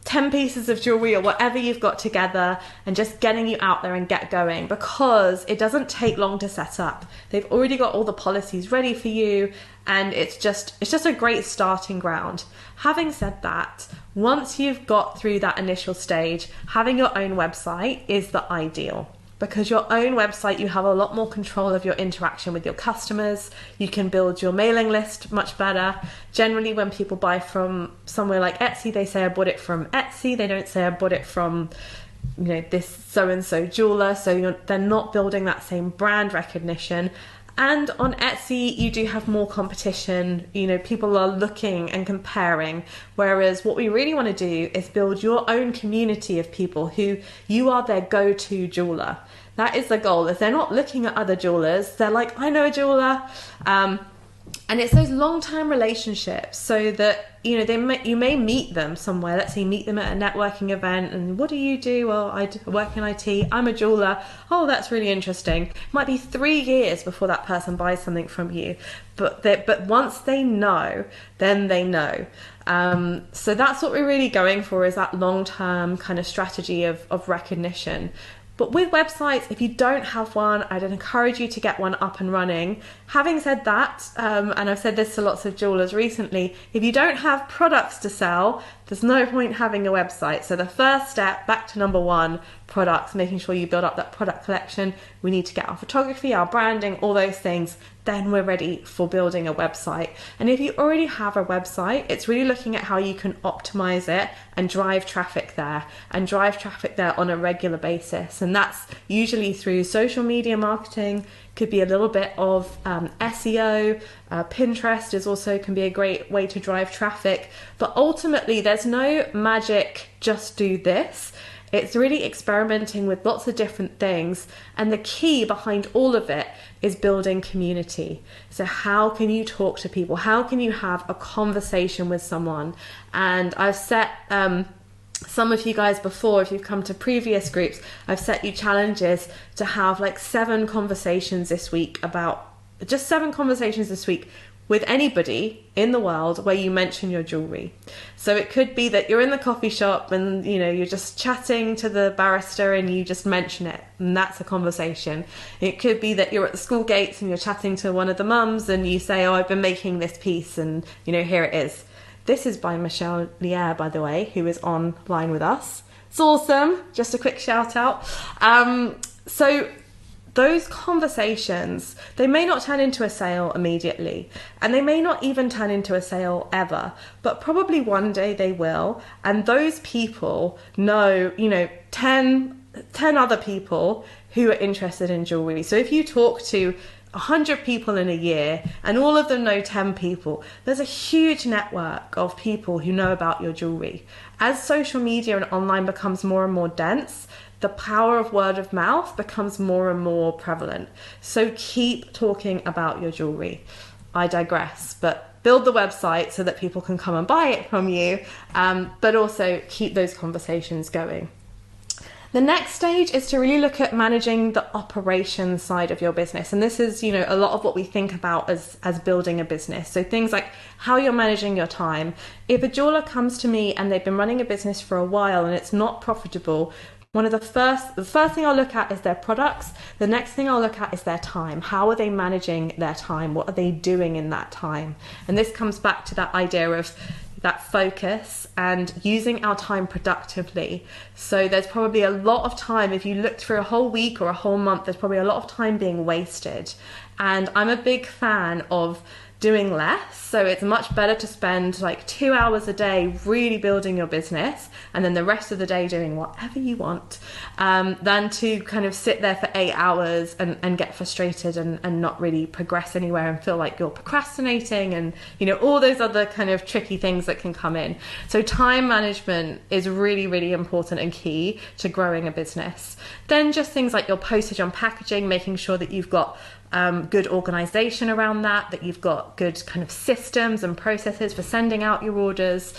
10 pieces of jewelry or whatever you've got together and just getting you out there and get going, because it doesn't take long to set up. They've already got all the policies ready for you, and it's just a great starting ground. Having said that, once you've got through that initial stage, having your own website is the ideal. Because your own website, you have a lot more control of your interaction with your customers. You can build your mailing list much better. Generally, when people buy from somewhere like Etsy, they say, I bought it from Etsy. They don't say, I bought it from, you know, this so-and-so jeweler. So they're not building that same brand recognition. And on Etsy, you do have more competition. You know, people are looking and comparing. Whereas what we really want to do is build your own community of people who you are their go-to jeweler. That is the goal. If they're not looking at other jewelers, they're like, I know a jeweler. And it's those long-term relationships, so that, you know, you may meet them somewhere. Let's say you meet them at a networking event, and what do you do? Well, I work in IT. I'm a jeweler. Oh, that's really interesting. It might be 3 years before that person buys something from you, but once they know, then they know. So that's what we're really going for, is that long-term kind of strategy of recognition. But with websites, if you don't have one, I'd encourage you to get one up and running. Having said that, and I've said this to lots of jewelers recently, if you don't have products to sell, there's no point having a website. So the first step, back to number 1, products, making sure you build up that product collection. We need to get our photography, our branding, all those things. Then we're ready for building a website. And if you already have a website, it's really looking at how you can optimize it and drive traffic there, on a regular basis. And that's usually through social media marketing, could be a little bit of SEO. Pinterest is also can be a great way to drive traffic. But ultimately, there's no magic, just do this. It's really experimenting with lots of different things. And the key behind all of it is building community. So how can you talk to people? How can you have a conversation with someone? And I've set some of you guys before, if you've come to previous groups, I've set you challenges to have like 7 conversations this week, about just 7 conversations this week with anybody in the world where you mention your jewelry. So it could be that you're in the coffee shop and, you know, you're just chatting to the barista and you just mention it, and that's a conversation. It could be that you're at the school gates and you're chatting to one of the mums and you say, oh, I've been making this piece and, you know, here it is. This is by Michelle Lier, by the way, who is online with us. It's awesome. Just a quick shout out. So those conversations, they may not turn into a sale immediately, and they may not even turn into a sale ever, but probably one day they will. And those people know, you know, 10 other people who are interested in jewelry. So if you talk to 100 people in a year and all of them know 10 people, there's a huge network of people who know about your jewelry. As social media and online becomes more and more dense, the power of word of mouth becomes more and more prevalent. So keep talking about your jewelry. I digress, but build the website so that people can come and buy it from you, but also keep those conversations going. The next stage is to really look at managing the operations side of your business. And this is, you know, a lot of what we think about as building a business. So things like how you're managing your time. If a jeweler comes to me and they've been running a business for a while and it's not profitable, the first thing I'll look at is their products. The next thing I'll look at is their time. How are they managing their time? What are they doing in that time? And this comes back to that idea of that focus and using our time productively. So there's probably a lot of time, if you look through a whole week or a whole month, there's probably a lot of time being wasted. And I'm a big fan of doing less. So it's much better to spend like 2 hours a day really building your business and then the rest of the day doing whatever you want, than to kind of sit there for 8 hours and get frustrated and not really progress anywhere and feel like you're procrastinating and, you know, all those other kind of tricky things that can come in. So time management is really, really important and key to growing a business. Then just things like your postage on packaging, making sure that you've got good organization around that you've got good kind of systems and processes for sending out your orders,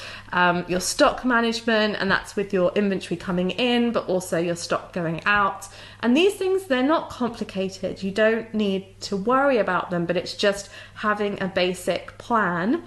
your stock management, and that's with your inventory coming in, but also your stock going out. And these things, they're not complicated. You don't need to worry about them, but it's just having a basic plan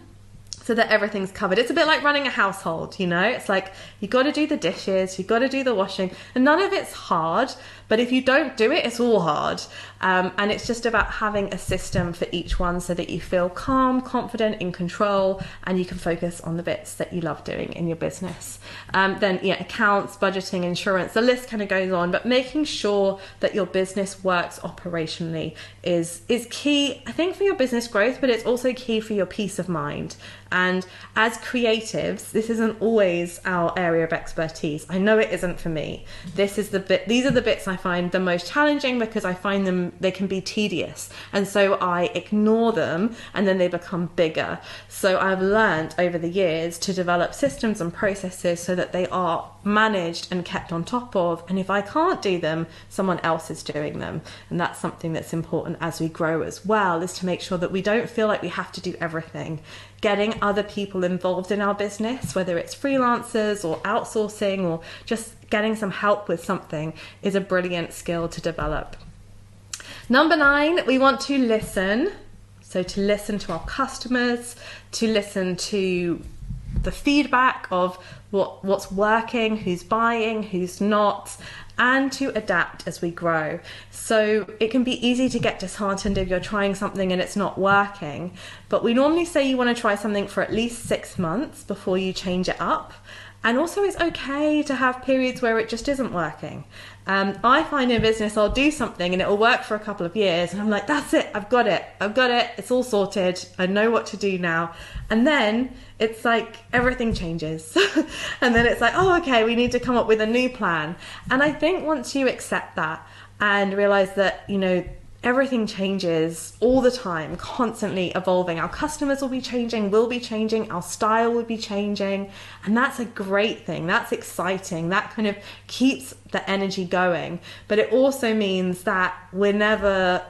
so that everything's covered. It's a bit like running a household, you know? It's like, you got to do the dishes, you got to do the washing, and none of it's hard, but if you don't do it, it's all hard. And it's just about having a system for each one so that you feel calm, confident, in control, and you can focus on the bits that you love doing in your business. Then, yeah, accounts, budgeting, insurance, the list kind of goes on, but making sure that your business works operationally is key, I think, for your business growth, but it's also key for your peace of mind. And as creatives, this isn't always our area of expertise. I know it isn't for me. These are the bits I find the most challenging because I find they can be tedious. And so I ignore them and then they become bigger. So I've learned over the years to develop systems and processes so that they are managed and kept on top of. And if I can't do them, someone else is doing them. And that's something that's important as we grow as well, is to make sure that we don't feel like we have to do everything. Getting other people involved in our business, whether it's freelancers or outsourcing or just getting some help with something, is a brilliant skill to develop. Number 9, we want to listen. So to listen to our customers, to listen to the feedback of what's working, who's buying, who's not, and to adapt as we grow. So it can be easy to get disheartened if you're trying something and it's not working, but we normally say you want to try something for at least 6 months before you change it up. And also it's okay to have periods where it just isn't working. I find in business I'll do something and it will work for a couple of years and I'm like, that's it, I've got it, it's all sorted, I know what to do now. And then it's like everything changes. And then it's like, oh, okay, we need to come up with a new plan. And I think once you accept that and realize that, you know, everything changes all the time, constantly evolving. Our customers will be changing, we'll be changing, our style will be changing. And that's a great thing. That's exciting. That kind of keeps the energy going. But it also means that we've never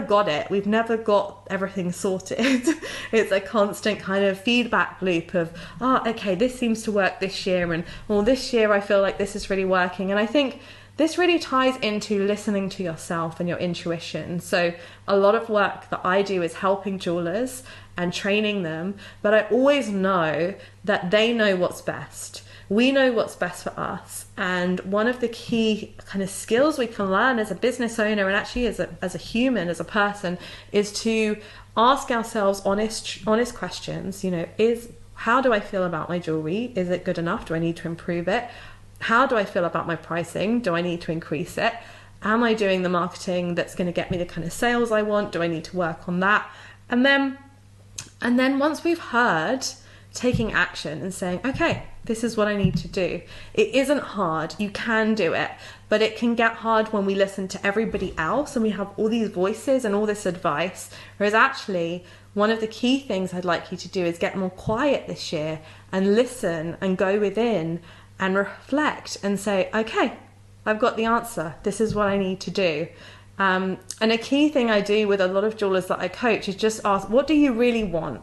got it. We've never got everything sorted. It's a constant kind of feedback loop of, oh, okay, this seems to work this year. And well, this year I feel like this is really working. And I think this really ties into listening to yourself and your intuition. So a lot of work that I do is helping jewelers and training them, but I always know that they know what's best. We know what's best for us. And one of the key kind of skills we can learn as a business owner and actually as a human, as a person, is to ask ourselves honest questions. You know, how do I feel about my jewelry? Is it good enough? Do I need to improve it? How do I feel about my pricing? Do I need to increase it? Am I doing the marketing that's going to get me the kind of sales I want? Do I need to work on that? And then once we've heard, taking action and saying, okay, this is what I need to do. It isn't hard. You can do it, but it can get hard when we listen to everybody else and we have all these voices and all this advice. Whereas actually, one of the key things I'd like you to do is get more quiet this year and listen and go within and reflect and say, okay, I've got the answer. This is what I need to do. And a key thing I do with a lot of jewelers that I coach is just ask, what do you really want?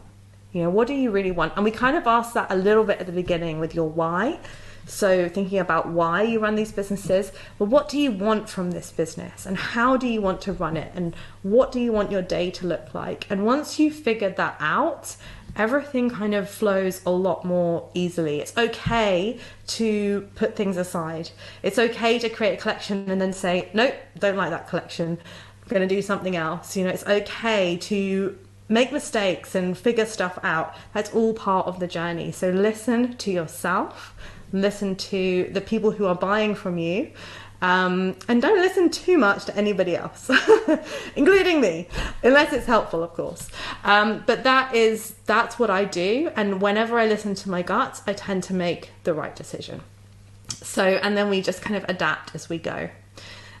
You know, what do you really want? And we kind of ask that a little bit at the beginning with your why. So thinking about why you run these businesses, but what do you want from this business? And how do you want to run it? And what do you want your day to look like? And once you've figured that out, everything kind of flows a lot more easily. It's okay to put things aside. It's okay to create a collection and then say, nope, don't like that collection. I'm going to do something else. You know, it's okay to make mistakes and figure stuff out. That's all part of the journey. So listen to yourself, listen to the people who are buying from you, and don't listen too much to anybody else, including me, unless it's helpful, of course. But that's what I do. And whenever I listen to my gut, I tend to make the right decision. So, and then we just kind of adapt as we go.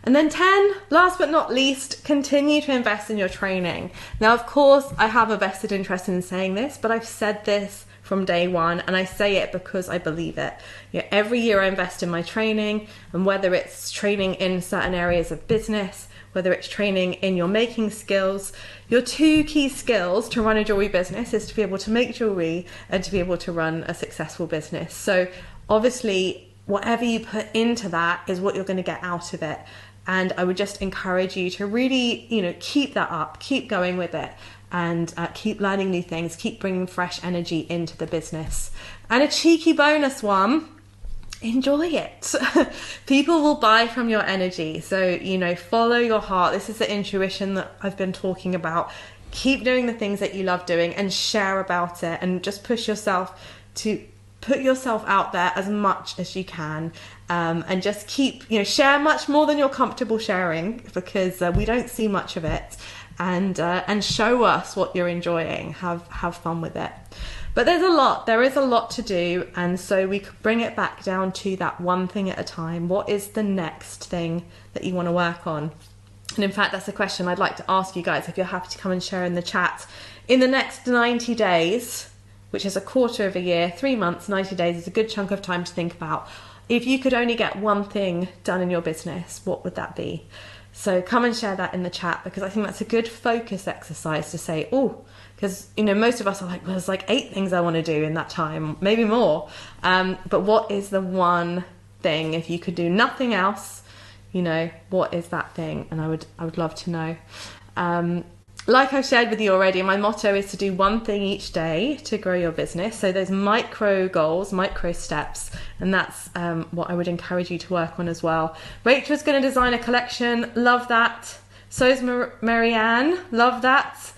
And then 10, last but not least, continue to invest in your training. Now, of course, I have a vested interest in saying this, but I've said this from day one, and I say it because I believe it. You know, every year I invest in my training, and whether it's training in certain areas of business, whether it's training in your making skills, your 2 key skills to run a jewelry business is to be able to make jewelry and to be able to run a successful business. So obviously, whatever you put into that is what you're going to get out of it. And I would just encourage you to really, you know, keep that up, keep going with it, and keep learning new things, keep bringing fresh energy into the business. And a cheeky bonus one, enjoy it. People will buy from your energy. So, you know, follow your heart. This is the intuition that I've been talking about. Keep doing the things that you love doing and share about it, and just push yourself to put yourself out there as much as you can, and just keep, you know, share much more than you're comfortable sharing, because we don't see much of it, and show us what you're enjoying. Have fun with it. But there is a lot to do, and so we could bring it back down to that one thing at a time. What is the next thing that you want to work on? And in fact, that's a question I'd like to ask you guys, if you're happy to come and share in the chat. In the next 90 days, which is a quarter of a year, 3 months, 90 days is a good chunk of time to think about, if you could only get one thing done in your business, what would that be? So come and share that in the chat, because I think that's a good focus exercise to say, oh, because, you know, most of us are like, well, there's like 8 things I want to do in that time, maybe more. But what is the one thing? If you could do nothing else, you know, what is that thing? And I would love to know. Like I've shared with you already, my motto is to do one thing each day to grow your business. So there's micro goals, micro steps, and that's what I would encourage you to work on as well. Rachel's going to design a collection. Love that. So is Marianne. Love that.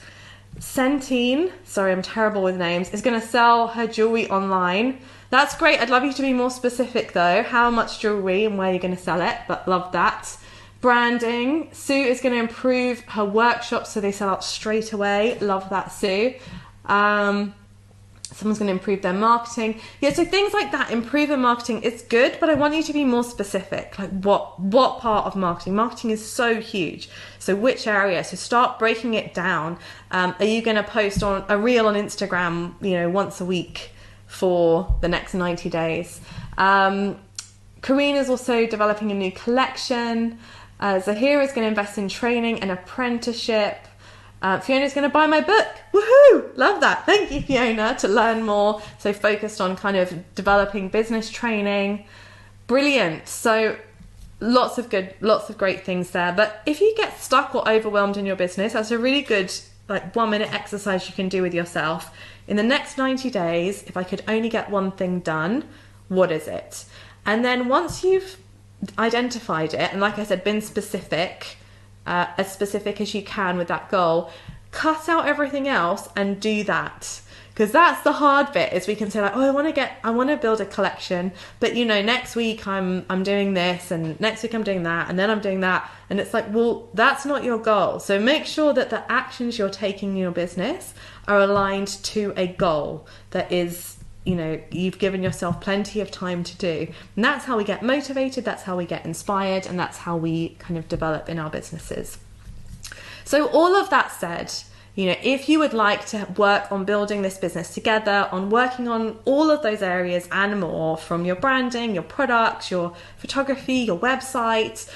Centine, sorry, I'm terrible with names, is going to sell her jewellery online. That's great. I'd love you to be more specific though, how much jewellery and where you're going to sell it, but love that. Branding, Sue is going to improve her workshops so they sell out straight away. Love that, Sue. Someone's going to improve their marketing. Yeah, so things like that, improve your marketing, it's good, but I want you to be more specific. Like what part of marketing? Marketing is so huge. So which area? So start breaking it down. Are you going to post on a reel on Instagram, you know, once a week for the next 90 days? Karina's also developing a new collection. Zahira's going to invest in training and apprenticeship. Fiona's going to buy my book. Woohoo! Love that. Thank you, Fiona, to learn more. So focused on kind of developing business training. Brilliant. So lots of great things there. But if you get stuck or overwhelmed in your business, that's a really good 1-minute exercise you can do with yourself. In the next 90 days, if I could only get one thing done, what is it? And then once you've identified it, and like I said, been specific, as specific as you can with that goal, cut out everything else and do that. Because that's the hard bit, is we can say like, oh, I want to build a collection, but you know, next week I'm doing this, and next week I'm doing that, and then I'm doing that. And it's like, well, that's not your goal. So make sure that the actions you're taking in your business are aligned to a goal that is, you know, you've given yourself plenty of time to do. And that's how we get motivated, that's how we get inspired, and that's how we kind of develop in our businesses. So all of that said, you know, if you would like to work on building this business together, on working on all of those areas and more, from your branding, your products, your photography, your website,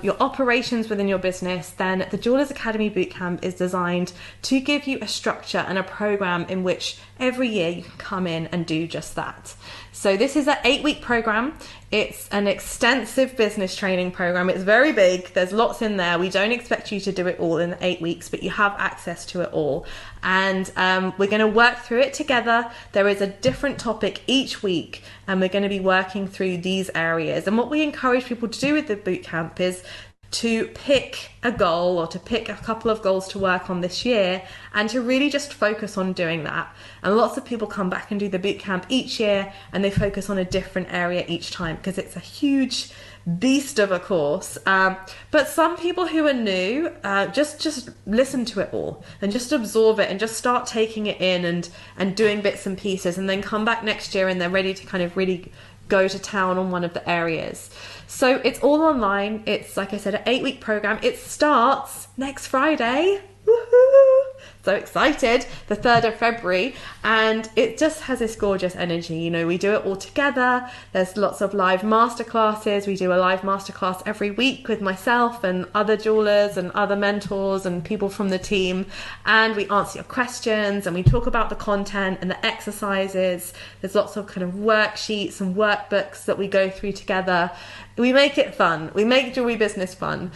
your operations within your business, then the Jewellers Academy Bootcamp is designed to give you a structure and a program in which every year you can come in and do just that. So this is an 8-week program. It's an extensive business training program. It's very big. There's lots in there. We don't expect you to do it all in 8 weeks, but you have access to it all. And we're going to work through it together. There is a different topic each week, and we're going to be working through these areas. And what we encourage people to do with the bootcamp is to pick a goal, or to pick a couple of goals to work on this year, and to really just focus on doing that. And lots of people come back and do the bootcamp each year, and they focus on a different area each time, because it's a huge beast of a course. But some people who are new, just listen to it all and just absorb it and just start taking it in and doing bits and pieces, and then come back next year and they're ready to kind of really go to town on one of the areas. So it's all online. It's, like I said, an 8-week program. It starts next Friday. Woohoo! So excited, the 3rd of February, and it just has this gorgeous energy. You know, we do it all together. There's lots of live masterclasses. We do a live masterclass every week with myself and other jewelers and other mentors and people from the team, and we answer your questions and we talk about the content and the exercises. There's lots of kind of worksheets and workbooks that we go through together. We make it fun. We make jewelry business fun.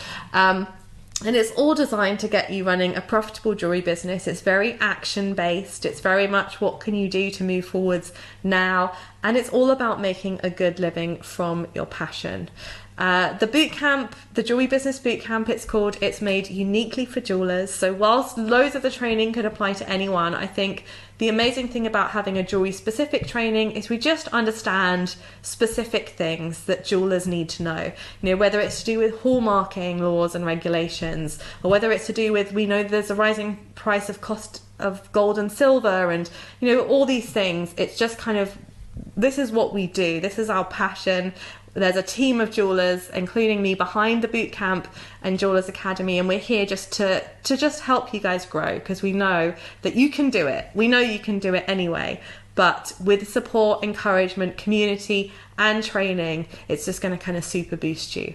And it's all designed to get you running a profitable jewelry business. It's very action based. It's very much what can you do to move forwards now. And it's all about making a good living from your passion. The bootcamp, the Jewelry Business Bootcamp, it's called, it's made uniquely for jewelers. So whilst loads of the training could apply to anyone, I think the amazing thing about having a jewelry specific training is we just understand specific things that jewelers need to know. You know, whether it's to do with hallmarking laws and regulations, or whether it's to do with, we know there's a rising price of cost of gold and silver, and you know, all these things. It's just kind of, this is what we do. This is our passion. There's a team of jewelers, including me, behind the bootcamp and Jewellers Academy, and we're here just to just help you guys grow, because we know that you can do it. We know you can do it anyway, but with support, encouragement, community and training, it's just going to kind of super boost you.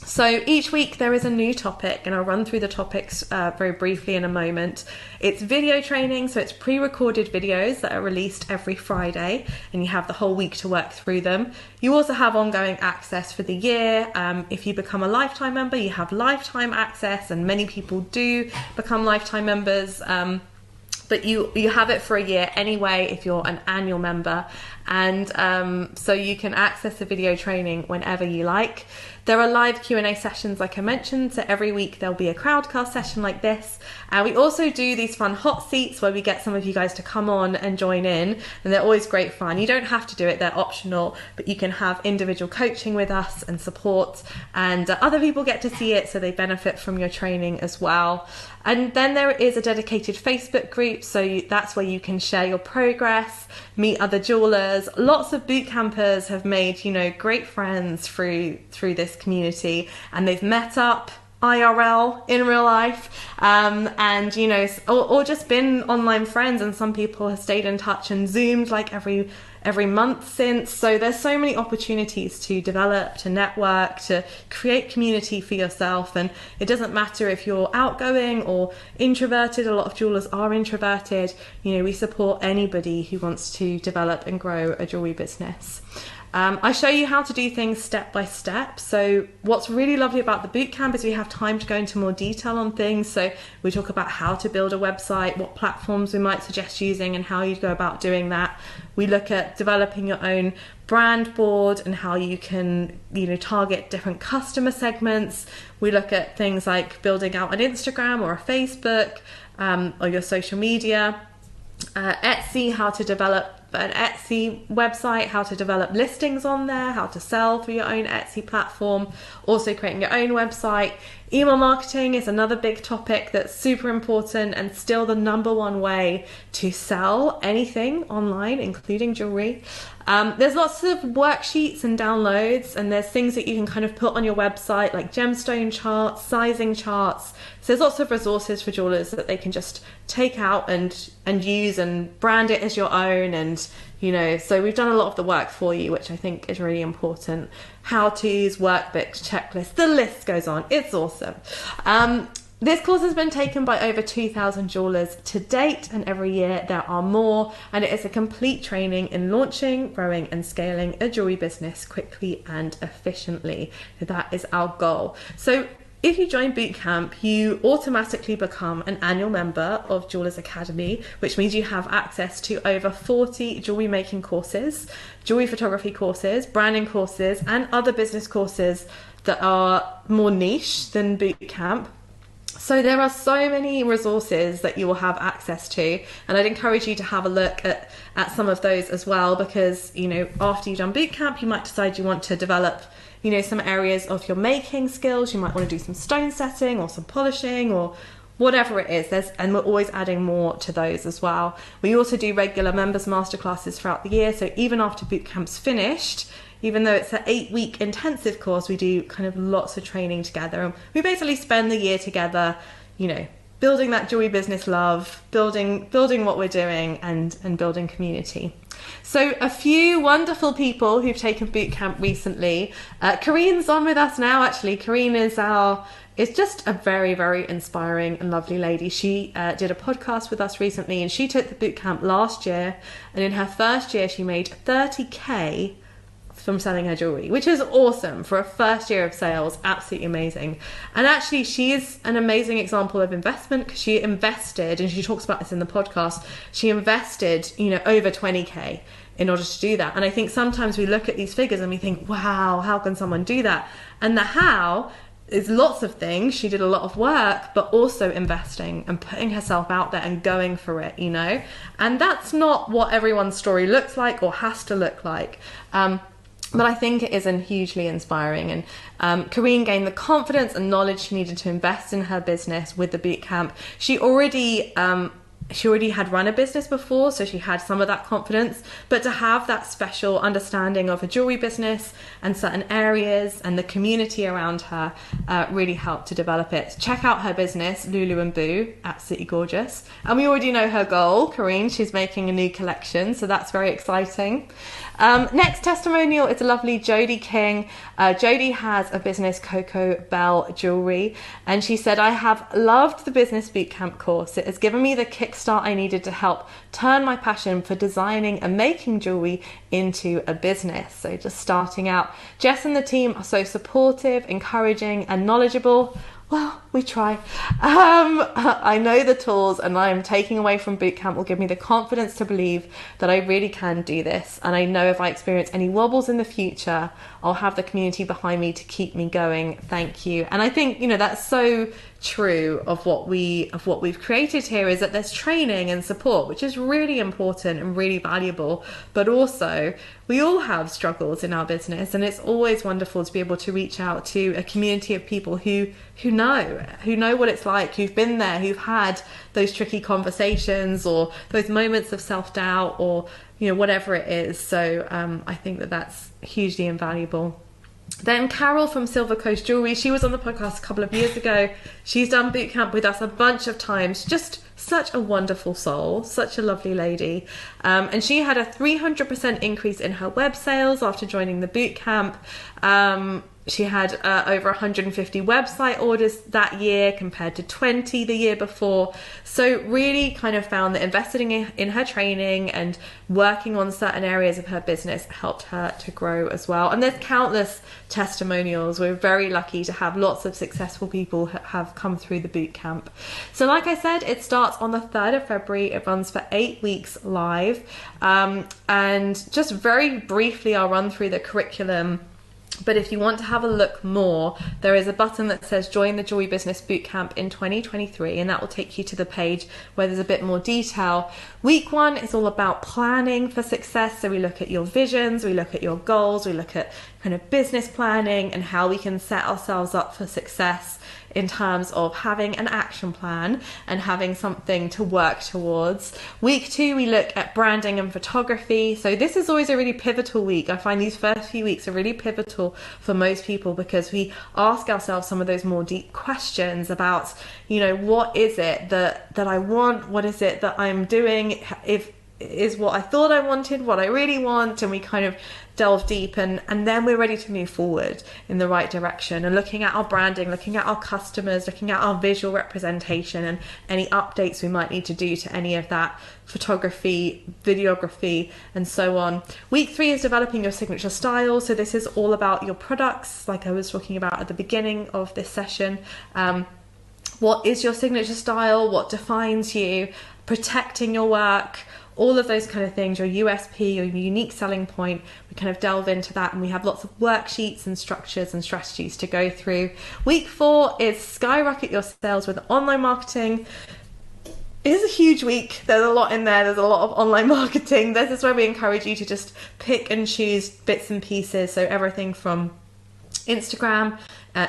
So each week there is a new topic, and I'll run through the topics very briefly in a moment. It's video training, so it's pre-recorded videos that are released every Friday, and you have the whole week to work through them. You also have ongoing access for the year. If you become a lifetime member, you have lifetime access, and many people do become lifetime members. But you have it for a year anyway if you're an annual member, and so you can access the video training whenever you like. There are live Q&A sessions like I mentioned, so every week there'll be a crowdcast session like this. And we also do these fun hot seats where we get some of you guys to come on and join in, and they're always great fun. You don't have to do it, they're optional, but you can have individual coaching with us and support, and other people get to see it, so they benefit from your training as well. And then there is a dedicated Facebook group, so that's where you can share your progress, meet other jewelers. Lots of boot campers have made, great friends through this community, and they've met up IRL in real life, and or just been online friends, and some people have stayed in touch and Zoomed like every month since. So there's so many opportunities to develop, to network, to create community for yourself. And it doesn't matter if you're outgoing or introverted. A lot of jewelers are introverted. We support anybody who wants to develop and grow a jewelry business. I show you how to do things step by step. So what's really lovely about the bootcamp is we have time to go into more detail on things. So we talk about how to build a website, what platforms we might suggest using, and how you'd go about doing that. We look at developing your own brand board and how you can, target different customer segments. We look at things like building out an Instagram or a Facebook, or your social media. Etsy, how to develop an Etsy website, how to develop listings on there, how to sell through your own Etsy platform, also creating your own website. Email marketing is another big topic that's super important and still the number one way to sell anything online, including jewelry. There's lots of worksheets and downloads, and there's things that you can kind of put on your website like gemstone charts, sizing charts. So there's lots of resources for jewelers that they can just take out and use and brand it as your own. And so we've done a lot of the work for you, which I think is really important. How-tos, workbooks, checklists, the list goes on. It's awesome. This course has been taken by over 2,000 jewelers to date, and every year there are more, and it is a complete training in launching, growing and scaling a jewelry business quickly and efficiently. That is our goal. So if you join bootcamp, you automatically become an annual member of Jewelers Academy, which means you have access to over 40 jewelry making courses, jewelry photography courses, branding courses, and other business courses that are more niche than bootcamp. So there are so many resources that you will have access to, and I'd encourage you to have a look at some of those as well, because after you've done bootcamp, you might decide you want to develop some areas of your making skills. You might want to do some stone setting or some polishing or whatever it is. And we're always adding more to those as well. We also do regular members masterclasses throughout the year, so even after bootcamp's finished, even though it's an 8-week intensive course, we do kind of lots of training together. And we basically spend the year together, building that jewelry business love, building what we're doing, and building community. So a few wonderful people who've taken bootcamp recently. Kareen's on with us now, actually. Kareen is just a very, very inspiring and lovely lady. She did a podcast with us recently, and she took the bootcamp last year. And in her first year, she made 30K from selling her jewelry, which is awesome for a first year of sales. Absolutely amazing. And actually, she is an amazing example of investment, because she invested, and she talks about this in the podcast, she invested over 20K in order to do that. And I think sometimes we look at these figures and we think, wow, how can someone do that? And the how is lots of things. She did a lot of work, but also investing and putting herself out there and going for it, and that's not what everyone's story looks like or has to look like. But I think it is hugely inspiring. And Kareen gained the confidence and knowledge she needed to invest in her business with the bootcamp. She already She already had run a business before, so she had some of that confidence, but to have that special understanding of a jewelry business and certain areas and the community around her really helped to develop it. Check out her business, Lulu and Boo, absolutely gorgeous. And we already know her goal, Corinne, she's making a new collection, so that's very exciting. Next testimonial is a lovely Jody King. Jody has a business, Coco Bell Jewellery, and she said, I have loved the business bootcamp course. It has given me the kickstart I needed to help turn my passion for designing and making jewellery into a business. So just starting out. Jess and the team are so supportive, encouraging and knowledgeable. Well, we try. I know the tools, and I am taking away from bootcamp will give me the confidence to believe that I really can do this. And I know if I experience any wobbles in the future, I'll have the community behind me to keep me going. Thank you. And I think, that's so true of what we've created here, is that there's training and support, which is really important and really valuable, but also we all have struggles in our business, and it's always wonderful to be able to reach out to a community of people who know what it's like, who've been there, who've had those tricky conversations or those moments of self-doubt or whatever it is. So I think that that's hugely invaluable. Then Carol from Silver Coast Jewellery, she was on the podcast a couple of years ago. She's done bootcamp with us a bunch of times. Just such a wonderful soul, such a lovely lady. And she had a 300% increase in her web sales after joining the bootcamp. She had over 150 website orders that year compared to 20 the year before. So really kind of found that investing in her training and working on certain areas of her business helped her to grow as well. And there's countless testimonials. We're very lucky to have lots of successful people have come through the boot camp. So like I said, it starts on the 3rd of February. It runs for 8 weeks live. And just very briefly, I'll run through the curriculum. But if you want to have a look more, there is a button that says Join the Jewelry Business Bootcamp in 2023, and that will take you to the page where there's a bit more detail. Week 1 is all about planning for success. So we look at your visions, we look at your goals, we look at kind of business planning and how we can set ourselves up for success in terms of having an action plan and having something to work towards. Week 2, we look at branding and photography. So this is always a really pivotal week. I find these first few weeks are really pivotal for most people because we ask ourselves some of those more deep questions about, what is it that I want? What is it that I'm doing? Is what I thought I wanted what I really want? And we kind of delve deep and then we're ready to move forward in the right direction and looking at our branding, looking at our customers, looking at our visual representation and any updates we might need to do to any of that photography, videography and so on. Week 3 is developing your signature style. So this is all about your products, like I was talking about at the beginning of this session. What is your signature style? What defines you? Protecting your work, all of those kind of things, your USP, your unique selling point. We kind of delve into that and we have lots of worksheets and structures and strategies to go through. Week 4 is skyrocket your sales with online marketing. It is a huge week. There's a lot in there. There's a lot of online marketing. This is where we encourage you to just pick and choose bits and pieces. So everything from Instagram,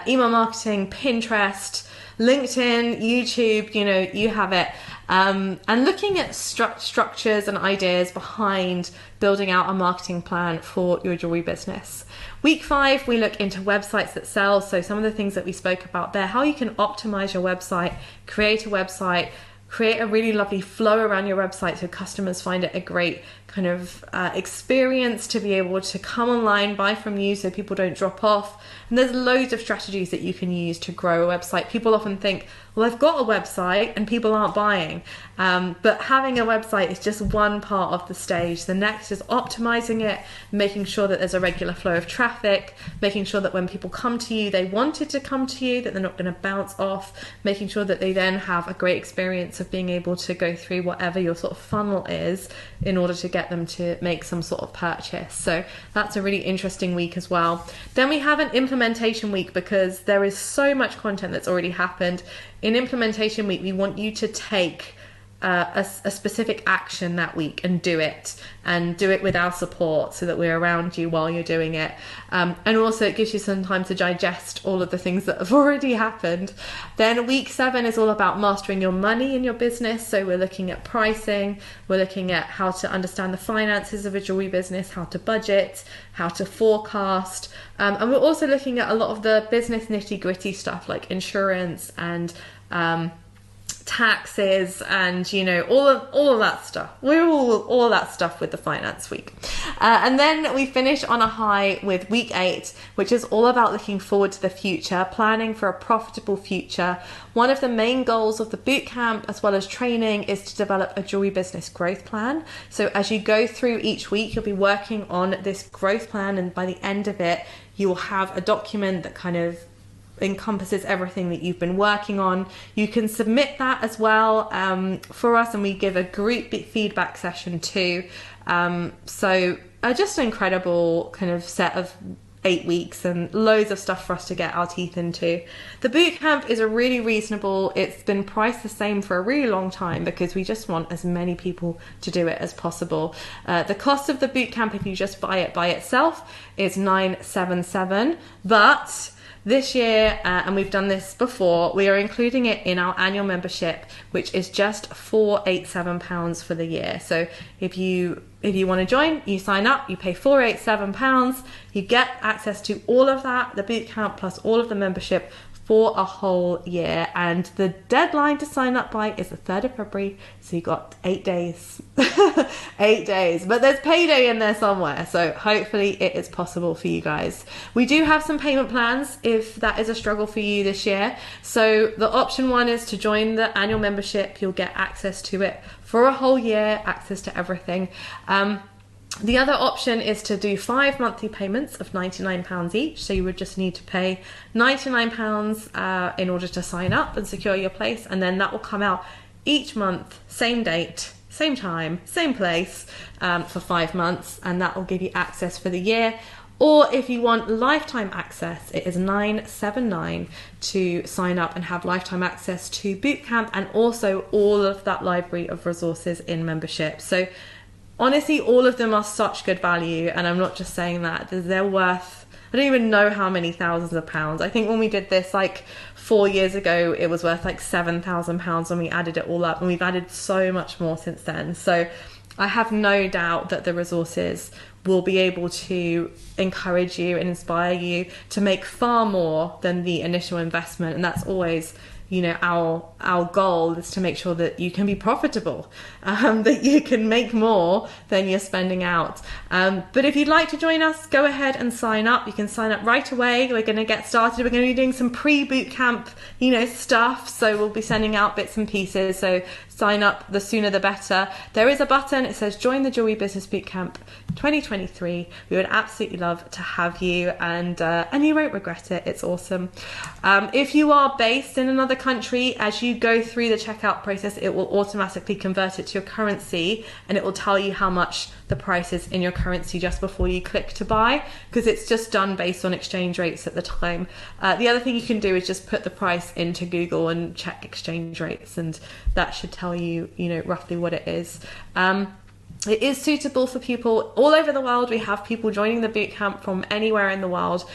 email marketing, Pinterest, LinkedIn, YouTube, you have it. And looking at structures and ideas behind building out a marketing plan for your jewelry business. Week 5, we look into websites that sell. So some of the things that we spoke about there, how you can optimize your website, create a website, create a really lovely flow around your website so customers find it a great kind of experience to be able to come online, buy from you so people don't drop off. And there's loads of strategies that you can use to grow a website. People often think, well, I've got a website and people aren't buying. But having a website is just one part of the stage. The next is optimizing it, making sure that there's a regular flow of traffic, making sure that when people come to you, they wanted to come to you, that they're not going to bounce off, making sure that they then have a great experience of being able to go through whatever your sort of funnel is in order to get them to make some sort of purchase. So that's a really interesting week as well. Then we have an implementation week because there is so much content that's already happened. In implementation week, we want you to take a specific action that week and do it with our support so that we're around you while you're doing it. And also it gives you some time to digest all of the things that have already happened. Then week 7 is all about mastering your money in your business. So we're looking at pricing, we're looking at how to understand the finances of a jewelry business, how to budget, how to forecast. And we're also looking at a lot of the business nitty-gritty stuff like insurance and taxes and, you know, all of that stuff. We're all of that stuff with the finance week. And then we finish on a high with week 8, which is all about looking forward to the future, planning for a profitable future. One of the main goals of the bootcamp, as well as training, is to develop a jewelry business growth plan. So as you go through each week, you'll be working on this growth plan, and by the end of it, you will have a document that kind of encompasses everything that you've been working on. You can submit that as well for us, and we give a group feedback session too. So just an incredible kind of set of 8 weeks and loads of stuff for us to get our teeth into. The bootcamp is a really reasonable, it's been priced the same for a really long time because we just want as many people to do it as possible. The cost of the bootcamp, if you just buy it by itself, is $977, but this year, and we've done this before, we are including it in our annual membership, which is just £487 for the year. So if you want to join, you sign up, you pay £487, you get access to all of that, the bootcamp plus all of the membership for a whole year. And the deadline to sign up by is the 3rd of February. So you got 8 days, 8 days, but there's payday in there somewhere. So hopefully it is possible for you guys. We do have some payment plans if that is a struggle for you this year. So the option 1 is to join the annual membership. You'll get access to it for a whole year, access to everything. The other option is to do 5 monthly payments of £99 each. So you would just need to pay £99 in order to sign up and secure your place. And then that will come out each month, same date, same time, same place, for 5 months. And that will give you access for the year. Or if you want lifetime access, it is $979 to sign up and have lifetime access to bootcamp and also all of that library of resources in membership. So honestly, all of them are such good value, and I'm not just saying that. They're worth, I don't even know how many thousands of pounds. I think when we did this like 4 years ago, it was worth like £7,000 when we added it all up, and we've added so much more since then. So I have no doubt that the resources will be able to encourage you and inspire you to make far more than the initial investment. And that's always, you know, our goal is to make sure that you can be profitable, that you can make more than you're spending out. But if you'd like to join us, go ahead and sign up. You can sign up right away. We're going to get started. We're going to be doing some pre-bootcamp, stuff. So we'll be sending out bits and pieces. So sign up, the sooner the better. There is a button. It says join the Jewellery Business Bootcamp 2023. We would absolutely love to have you, and you won't regret it. It's awesome. If you are based in another country, as you go through the checkout process, it will automatically convert it to your currency, and it will tell you how much the price is in your currency just before you click to buy, because it's just done based on exchange rates at the time. The other thing you can do is just put the price into Google and check exchange rates, and that should tell you, roughly what it is. It is suitable for people all over the world. We have people joining the bootcamp from anywhere in the world.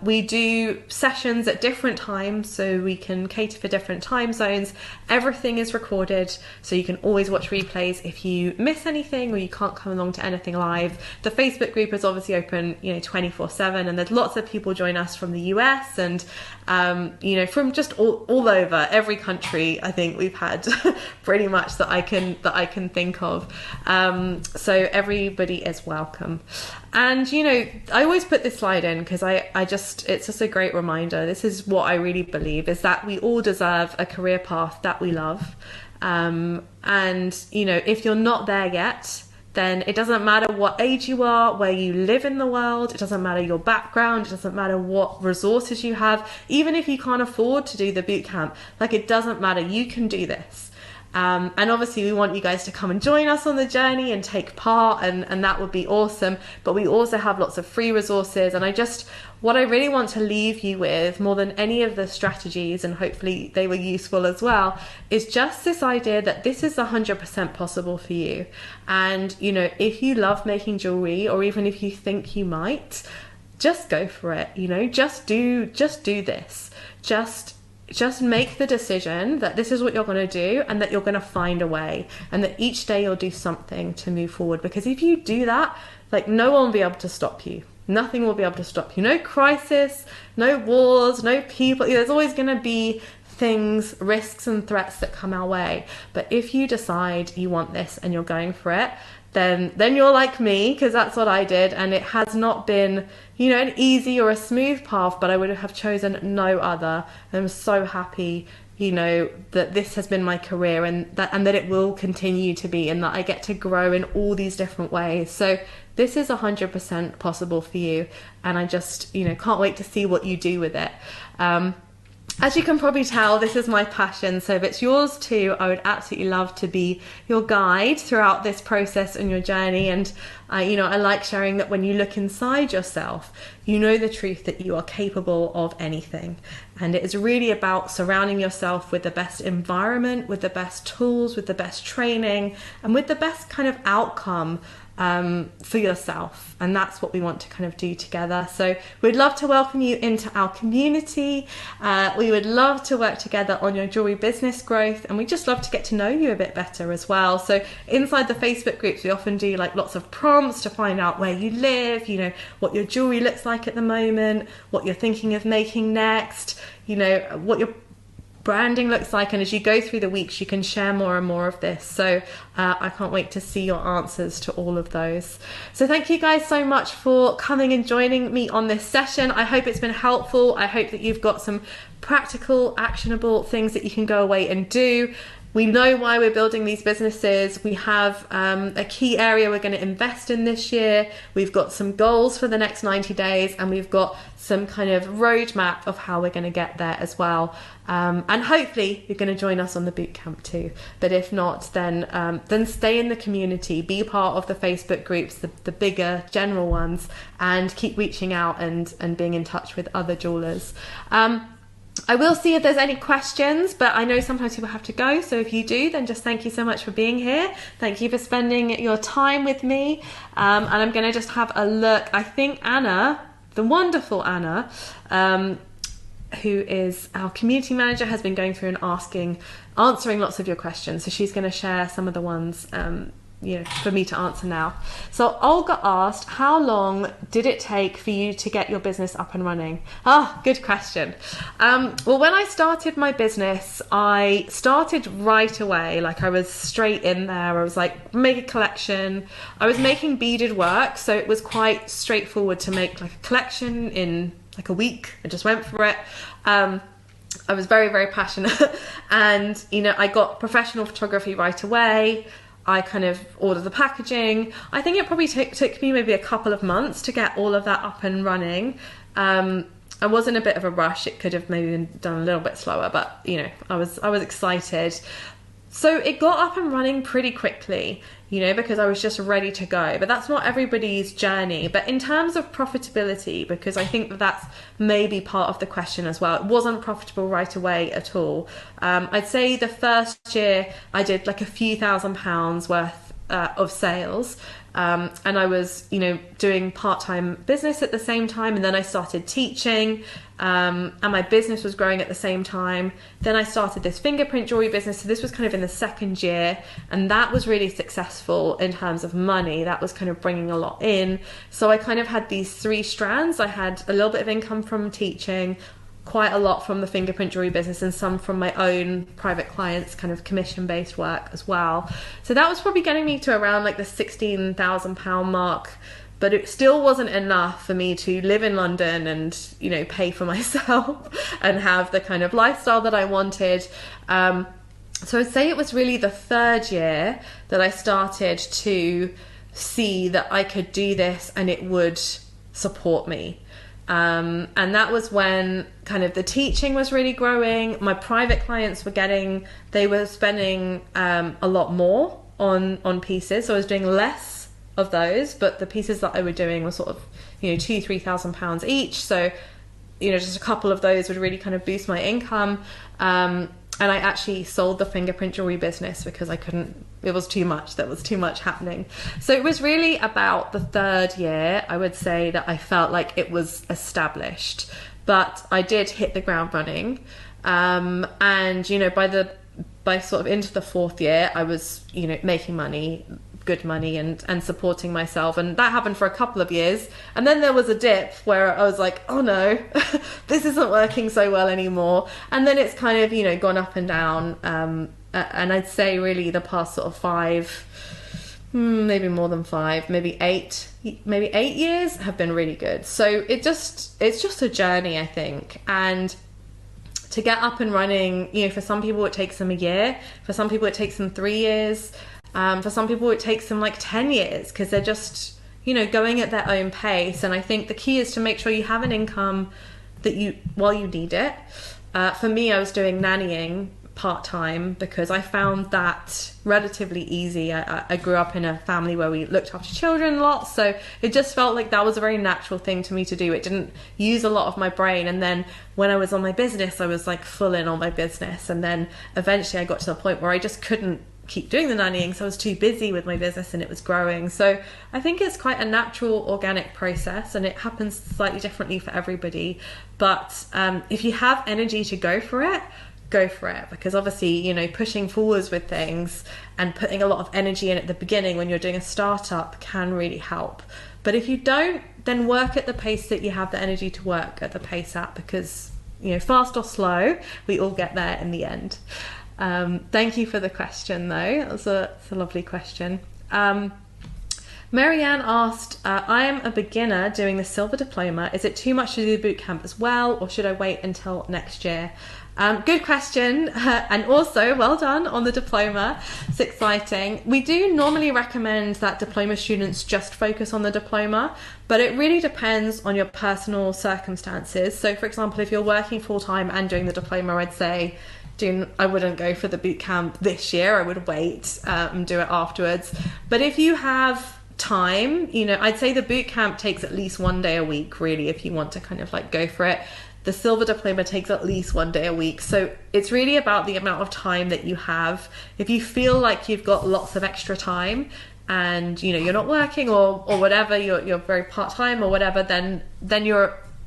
We do sessions at different times, so we can cater for different time zones. Everything is recorded, so you can always watch replays if you miss anything or you can't come along to anything live. The Facebook group is obviously open, 24/7, and there's lots of people join us from the US and, from just all over every country. I think we've had pretty much that I can think of. So everybody is welcome. And, I always put this slide in because it's just a great reminder. This is what I really believe, is that we all deserve a career path that we love. And, if you're not there yet, then it doesn't matter what age you are, where you live in the world, it doesn't matter your background, it doesn't matter what resources you have. Even if you can't afford to do the bootcamp, it doesn't matter, you can do this. And obviously we want you guys to come and join us on the journey and take part, and that would be awesome. But we also have lots of free resources, and what I really want to leave you with, more than any of the strategies, and hopefully they were useful as well, is just this idea that this is 100% possible for you. And, you know, if you love making jewelry, or even if you think you might, just go for it, you know, just do this. Just make the decision that this is what you're going to do, and that you're going to find a way, and that each day you'll do something to move forward. Because if you do that, like, no one will be able to stop you. Nothing will be able to stop you. No crisis, no wars, no people. There's always going to be things, risks and threats that come our way. But if you decide you want this and you're going for it, then you're like me, because that's what I did. And it has not been, you know, an easy or a smooth path, but I would have chosen no other. I'm so happy, you know, that this has been my career, and that it will continue to be, and that I get to grow in all these different ways. So this is 100% possible for you, and I just, you know, can't wait to see what you do with it. As you can probably tell, this is my passion, so if it's yours too, I would absolutely love to be your guide throughout this process and your journey. And you know, I like sharing that when you look inside yourself, you know the truth that you are capable of anything. And it is really about surrounding yourself with the best environment, with the best tools, with the best training, and with the best kind of outcome for yourself. And that's what we want to kind of do together. So we'd love to welcome you into our community. We would love to work together on your jewelry business growth, and we just love to get to know you a bit better as well. So inside the Facebook groups, we often do like lots of prompts to find out where you live, you know, what your jewelry looks like at the moment, what you're thinking of making next, you know, what your branding looks like. And as you go through the weeks, you can share more and more of this. So I can't wait to see your answers to all of those. So thank you guys so much for coming and joining me on this session. I hope it's been helpful. I hope that you've got some practical, actionable things that you can go away and do. We know why we're building these businesses. We have a key area we're going to invest in this year. We've got some goals for the next 90 days, and we've got some kind of roadmap of how we're going to get there as well. And hopefully you're going to join us on the bootcamp too. But if not, then stay in the community, be part of the Facebook groups, the bigger general ones, and keep reaching out and being in touch with other jewelers. I will see if there's any questions, but I know sometimes people have to go. So if you do, then just thank you so much for being here. Thank you for spending your time with me. And I'm going to just have a look. I think Anna, the wonderful Anna, who is our community manager, has been going through and answering lots of your questions. So she's going to share some of the ones you know, for me to answer now. So Olga asked, how long did it take for you to get your business up and running? Good question. Well, when I started my business, I started right away. Like, I was straight in there. I was like, make a collection. I was making beaded work, so it was quite straightforward to make like a collection in like a week. I just went for it. I was very, very passionate. And, you know, I got professional photography right away. I kind of ordered the packaging. I think it probably took me maybe a couple of months to get all of that up and running. I was in a bit of a rush. It could have maybe been done a little bit slower, but you know, I was excited. So it got up and running pretty quickly, you know, because I was just ready to go. But that's not everybody's journey. But in terms of profitability, because I think that's maybe part of the question as well, it wasn't profitable right away at all. I'd say the first year I did like a few £1,000s worth of sales. And I was, you know, doing part-time business at the same time, and then I started teaching, and my business was growing at the same time. Then I started this fingerprint jewelry business, so this was kind of in the second year, and that was really successful in terms of money. That was kind of bringing a lot in. So I kind of had these three strands. I had a little bit of income from teaching, quite a lot from the fingerprint jewelry business, and some from my own private clients, kind of commission-based work as well. So that was probably getting me to around like the £16,000 mark, but it still wasn't enough for me to live in London and, you know, pay for myself and have the kind of lifestyle that I wanted. So I'd say it was really the third year that I started to see that I could do this and it would support me. And that was when kind of the teaching was really growing. My private clients they were spending a lot more on pieces. So I was doing less of those, but the pieces that I were doing were sort of, £2,000-3,000 each. So, just a couple of those would really kind of boost my income. And I actually sold the fingerprint jewelry business because it was too much. There was too much happening. So it was really about the third year, I would say, that I felt like it was established. But I did hit the ground running. And, by sort of into the fourth year, I was, making money, good money, and supporting myself. And that happened for a couple of years. And then there was a dip where I was like, oh no, this isn't working so well anymore. And then it's kind of, gone up and down. And I'd say really the past sort of 5, maybe more than 5, maybe 8 years have been really good. So it's just a journey, I think. And to get up and running, for some people it takes them a year, for some people it takes them 3 years, for some people it takes them like 10 years because they're just, going at their own pace. And I think the key is to make sure you have an income while you need it. For me, I was doing nannying part-time because I found that relatively easy. I grew up in a family where we looked after children a lot, so it just felt like that was a very natural thing to me to do. It didn't use a lot of my brain. And then when I was on my business, I was like full in on my business, and then eventually I got to the point where I just couldn't keep doing the nannying, so I was too busy with my business and it was growing. So I think it's quite a natural, organic process, and it happens slightly differently for everybody. But if you have energy to go for it, because obviously, pushing forwards with things and putting a lot of energy in at the beginning when you're doing a startup can really help. But if you don't, then work at the pace that you have the energy to work at the pace at, because, fast or slow, we all get there in the end. Thank you for the question, though. It's a lovely question. Marianne asked, I am a beginner doing the silver diploma. Is it too much to do the bootcamp as well, or should I wait until next year? Good question. And also, well done on the diploma. It's exciting. We do normally recommend that diploma students just focus on the diploma, but it really depends on your personal circumstances. So, for example, if you're working full-time and doing the diploma, I'd say I wouldn't go for the bootcamp this year. I would wait and do it afterwards. But if you have time, I'd say the bootcamp takes at least 1 day a week, really, if you want to kind of like go for it. The silver diploma takes at least 1 day a week. So it's really about the amount of time that you have. If you feel like you've got lots of extra time and, you're not working or whatever, you're very part-time or whatever, then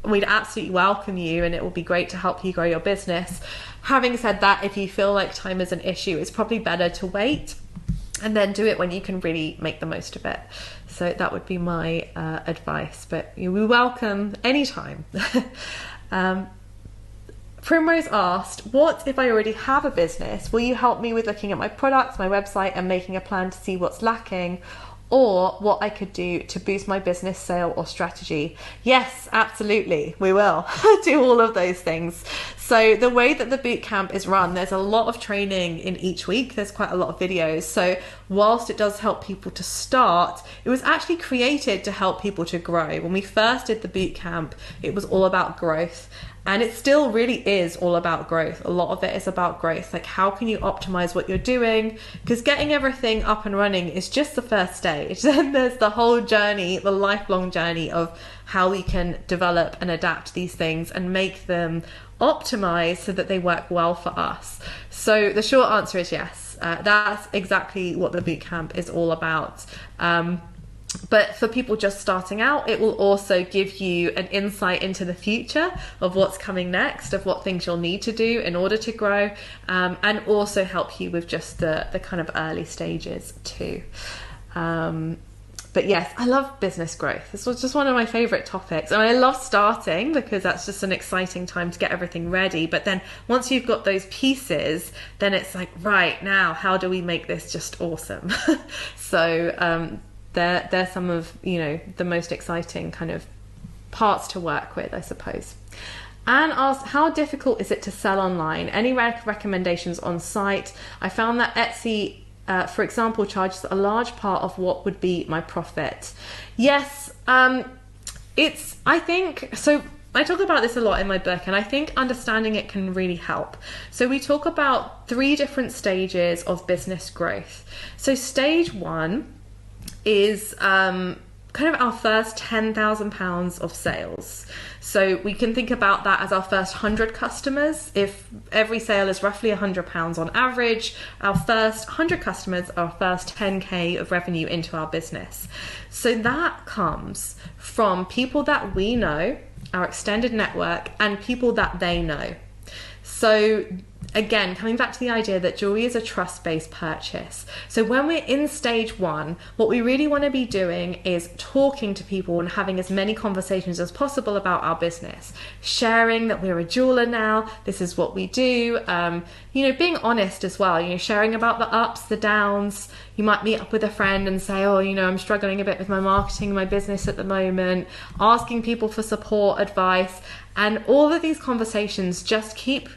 we'd absolutely welcome you, and it will be great to help you grow your business. Having said that, if you feel like time is an issue, it's probably better to wait and then do it when you can really make the most of it. So that would be my advice, but we welcome anytime. Primrose asked, what if I already have a business? Will you help me with looking at my products, my website, and making a plan to see what's lacking, or what I could do to boost my business sale or strategy? Yes, absolutely, we will do all of those things. So the way that the bootcamp is run, there's a lot of training in each week. There's quite a lot of videos. So whilst it does help people to start, it was actually created to help people to grow. When we first did the bootcamp, it was all about growth. And it still really is all about growth. A lot of it is about growth. Like, how can you optimize what you're doing? Because getting everything up and running is just the first stage. Then there's the whole journey, the lifelong journey of how we can develop and adapt these things and make them optimized so that they work well for us. So the short answer is yes. That's exactly what the bootcamp is all about. But for people just starting out, it will also give you an insight into the future of what's coming next, of what things you'll need to do in order to grow, and also help you with just the kind of early stages too. But yes, I love business growth. This was just one of my favorite topics. And I love starting because that's just an exciting time to get everything ready. But then once you've got those pieces, then it's like, right, now, how do we make this just awesome? So they're some of, the most exciting kind of parts to work with, I suppose. Anne asked, how difficult is it to sell online? Any recommendations on site? I found that Etsy, for example, charges a large part of what would be my profit. Yes, I think, so I talk about this a lot in my book, and I think understanding it can really help. So we talk about 3 different stages of business growth. So stage 1 is kind of our first £10,000 of sales. So we can think about that as our first 100 customers. If every sale is roughly £100 on average, our first 100 customers are our first 10k of revenue into our business. So that comes from people that we know, our extended network, and people that they know. So again, coming back to the idea that jewelry is a trust-based purchase. So when we're in stage 1, what we really want to be doing is talking to people and having as many conversations as possible about our business, sharing that we're a jeweler now, this is what we do, being honest as well, sharing about the ups, the downs. You might meet up with a friend and say, I'm struggling a bit with my marketing, my business at the moment, asking people for support, advice, and all of these conversations just keep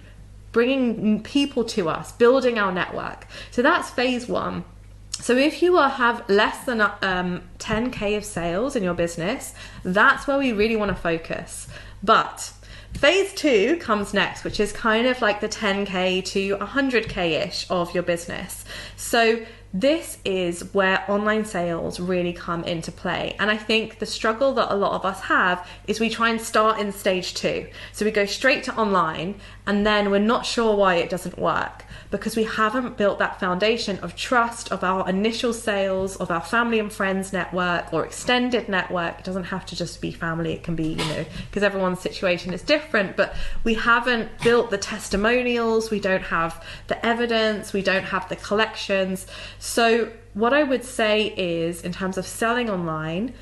bringing people to us, building our network. So that's phase 1. So if you have less than 10k of sales in your business, that's where we really want to focus. But phase 2 comes next, which is kind of like the 10k to 100k-ish of your business. So this is where online sales really come into play. And I think the struggle that a lot of us have is we try and start in stage 2. So we go straight to online, and then we're not sure why it doesn't work, because we haven't built that foundation of trust, of our initial sales, of our family and friends network or extended network. It doesn't have to just be family, it can be, because everyone's situation is different, but we haven't built the testimonials, we don't have the evidence, we don't have the collections. So what I would say is, in terms of selling online,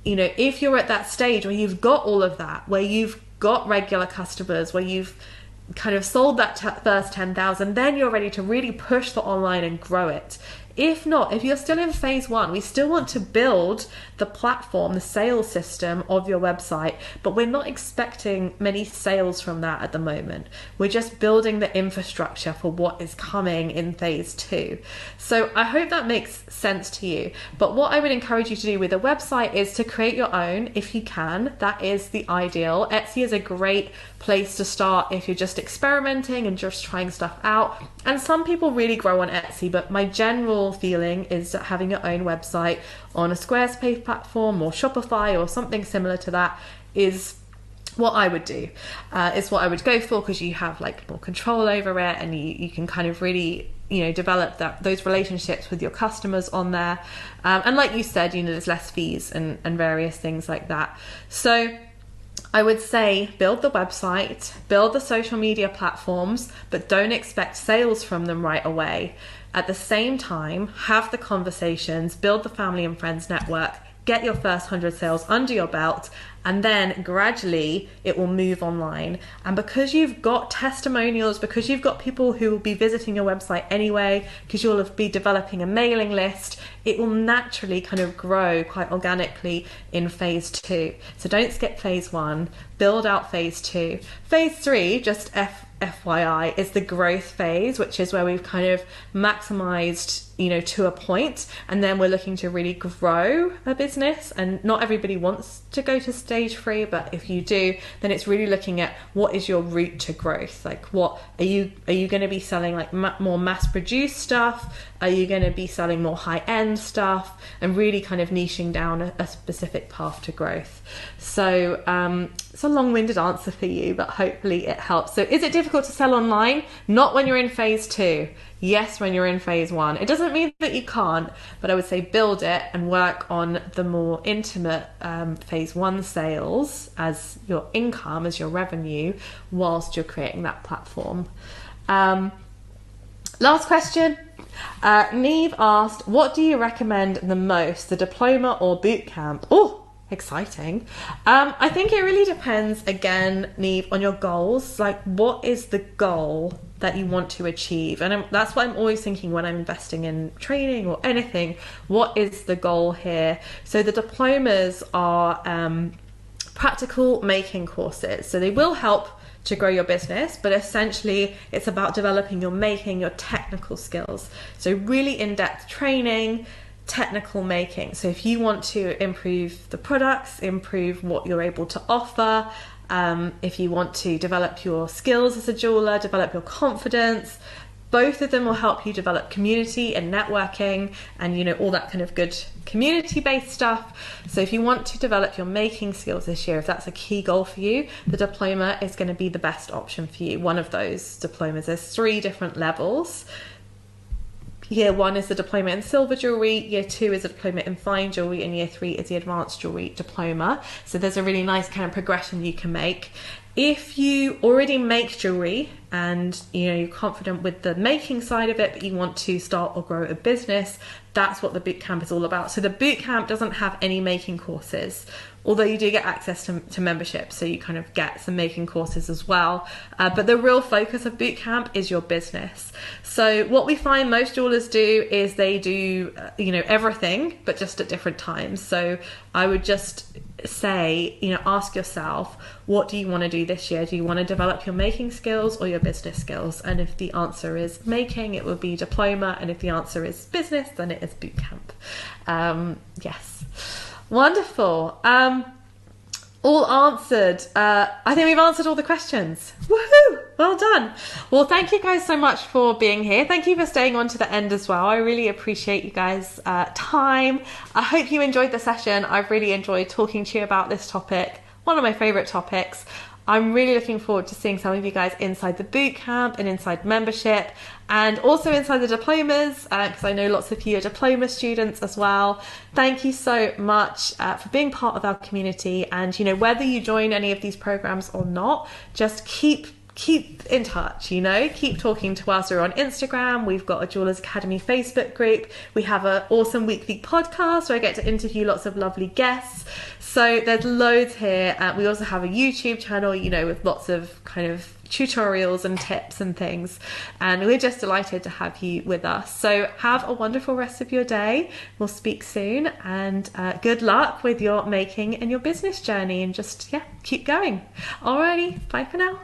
if you're at that stage where you've got all of that, where you've got regular customers, where you've kind of sold that first 10,000, then you're ready to really push the online and grow it. If not, if you're still in phase 1, we still want to build the platform, the sales system of your website, but we're not expecting many sales from that at the moment. We're just building the infrastructure for what is coming in phase 2. So I hope that makes sense to you. But what I would encourage you to do with a website is to create your own if you can. That is the ideal. Etsy is a great place to start if you're just experimenting and just trying stuff out. And some people really grow on Etsy, but my general feeling is that having your own website on a Squarespace platform or Shopify or something similar to that is what I would do. It's what I would go for, because you have more control over it, and you can kind of really develop those relationships with your customers on there. And like you said, there's less fees and various things like that. So I would say build the website, build the social media platforms, but don't expect sales from them right away. At the same time, have the conversations, build the family and friends network, get your first 100 sales under your belt, and then gradually it will move online. And because you've got testimonials, because you've got people who will be visiting your website anyway, because you'll be developing a mailing list, it will naturally kind of grow quite organically in phase 2. So don't skip phase 1, build out phase 2. Phase 3, just FYI, is the growth phase, which is where we've kind of maximized, to a point, and then we're looking to really grow a business. And not everybody wants to go to stage 3, but if you do, then it's really looking at what is your route to growth. What are you going to be selling, more mass-produced stuff? Are you going to be selling more high-end stuff? And really kind of niching down a specific path to growth. So it's a long-winded answer for you, but hopefully it helps. So is it difficult to sell online? Not when you're in phase 2. Yes, when you're in phase 1. It doesn't mean that you can't, but I would say build it and work on the more intimate phase 1 sales as your income, as your revenue, whilst you're creating that platform. Last question. Neve asked, what do you recommend the most, the diploma or bootcamp? Oh, exciting. I think it really depends, again, Neve, on your goals. What is the goal that you want to achieve? And that's what I'm always thinking when I'm investing in training or anything. What is the goal here? So the diplomas are practical making courses. So they will help to grow your business, but essentially it's about developing your making, your technical skills. So really in-depth training, technical making. So if you want to improve the products, improve what you're able to offer, if you want to develop your skills as a jeweler, develop your confidence, both of them will help you develop community and networking and, you know, all that kind of good community-based stuff. So if you want to develop your making skills this year, if that's a key goal for you, the diploma is going to be the best option for you. One of those diplomas, there's 3 different levels. Year 1 is the diploma in silver jewellery, Year 2 is a diploma in fine jewellery, and Year 3 is the advanced jewellery diploma. So there's a really nice kind of progression you can make. If you already make jewellery and, you know, you're confident with the making side of it, but you want to start or grow a business, that's what the bootcamp is all about. So the bootcamp doesn't have any making courses, although you do get access to membership, so you kind of get some making courses as well. But the real focus of bootcamp is your business. So what we find most jewelers do is they do, you know, everything, but just at different times. So I would just say, you know, ask yourself, what do you want to do this year? Do you want to develop your making skills or your business skills? And if the answer is making, it will be diploma. And if the answer is business, then it is bootcamp. Yes. Wonderful. All answered. I think we've answered all the questions. Woohoo! Well done. Well, thank you guys so much for being here. Thank you for staying on to the end as well. I really appreciate you guys' time. I hope you enjoyed the session. I've really enjoyed talking to you about this topic, one of my favorite topics. I'm really looking forward to seeing some of you guys inside the bootcamp and inside membership, and also inside the diplomas, because I know lots of you are diploma students as well. Thank you so much for being part of our community. And, you know, whether you join any of these programs or not, just keep in touch, you know, keep talking to us. We're on Instagram. We've got a Jewelers Academy Facebook group. We have an awesome weekly podcast where I get to interview lots of lovely guests. So there's loads here. We also have a YouTube channel, you know, with lots of kind of tutorials and tips and things. And we're just delighted to have you with us. So have a wonderful rest of your day. We'll speak soon, and good luck with your making and your business journey, and just, yeah, keep going. Alrighty, bye for now.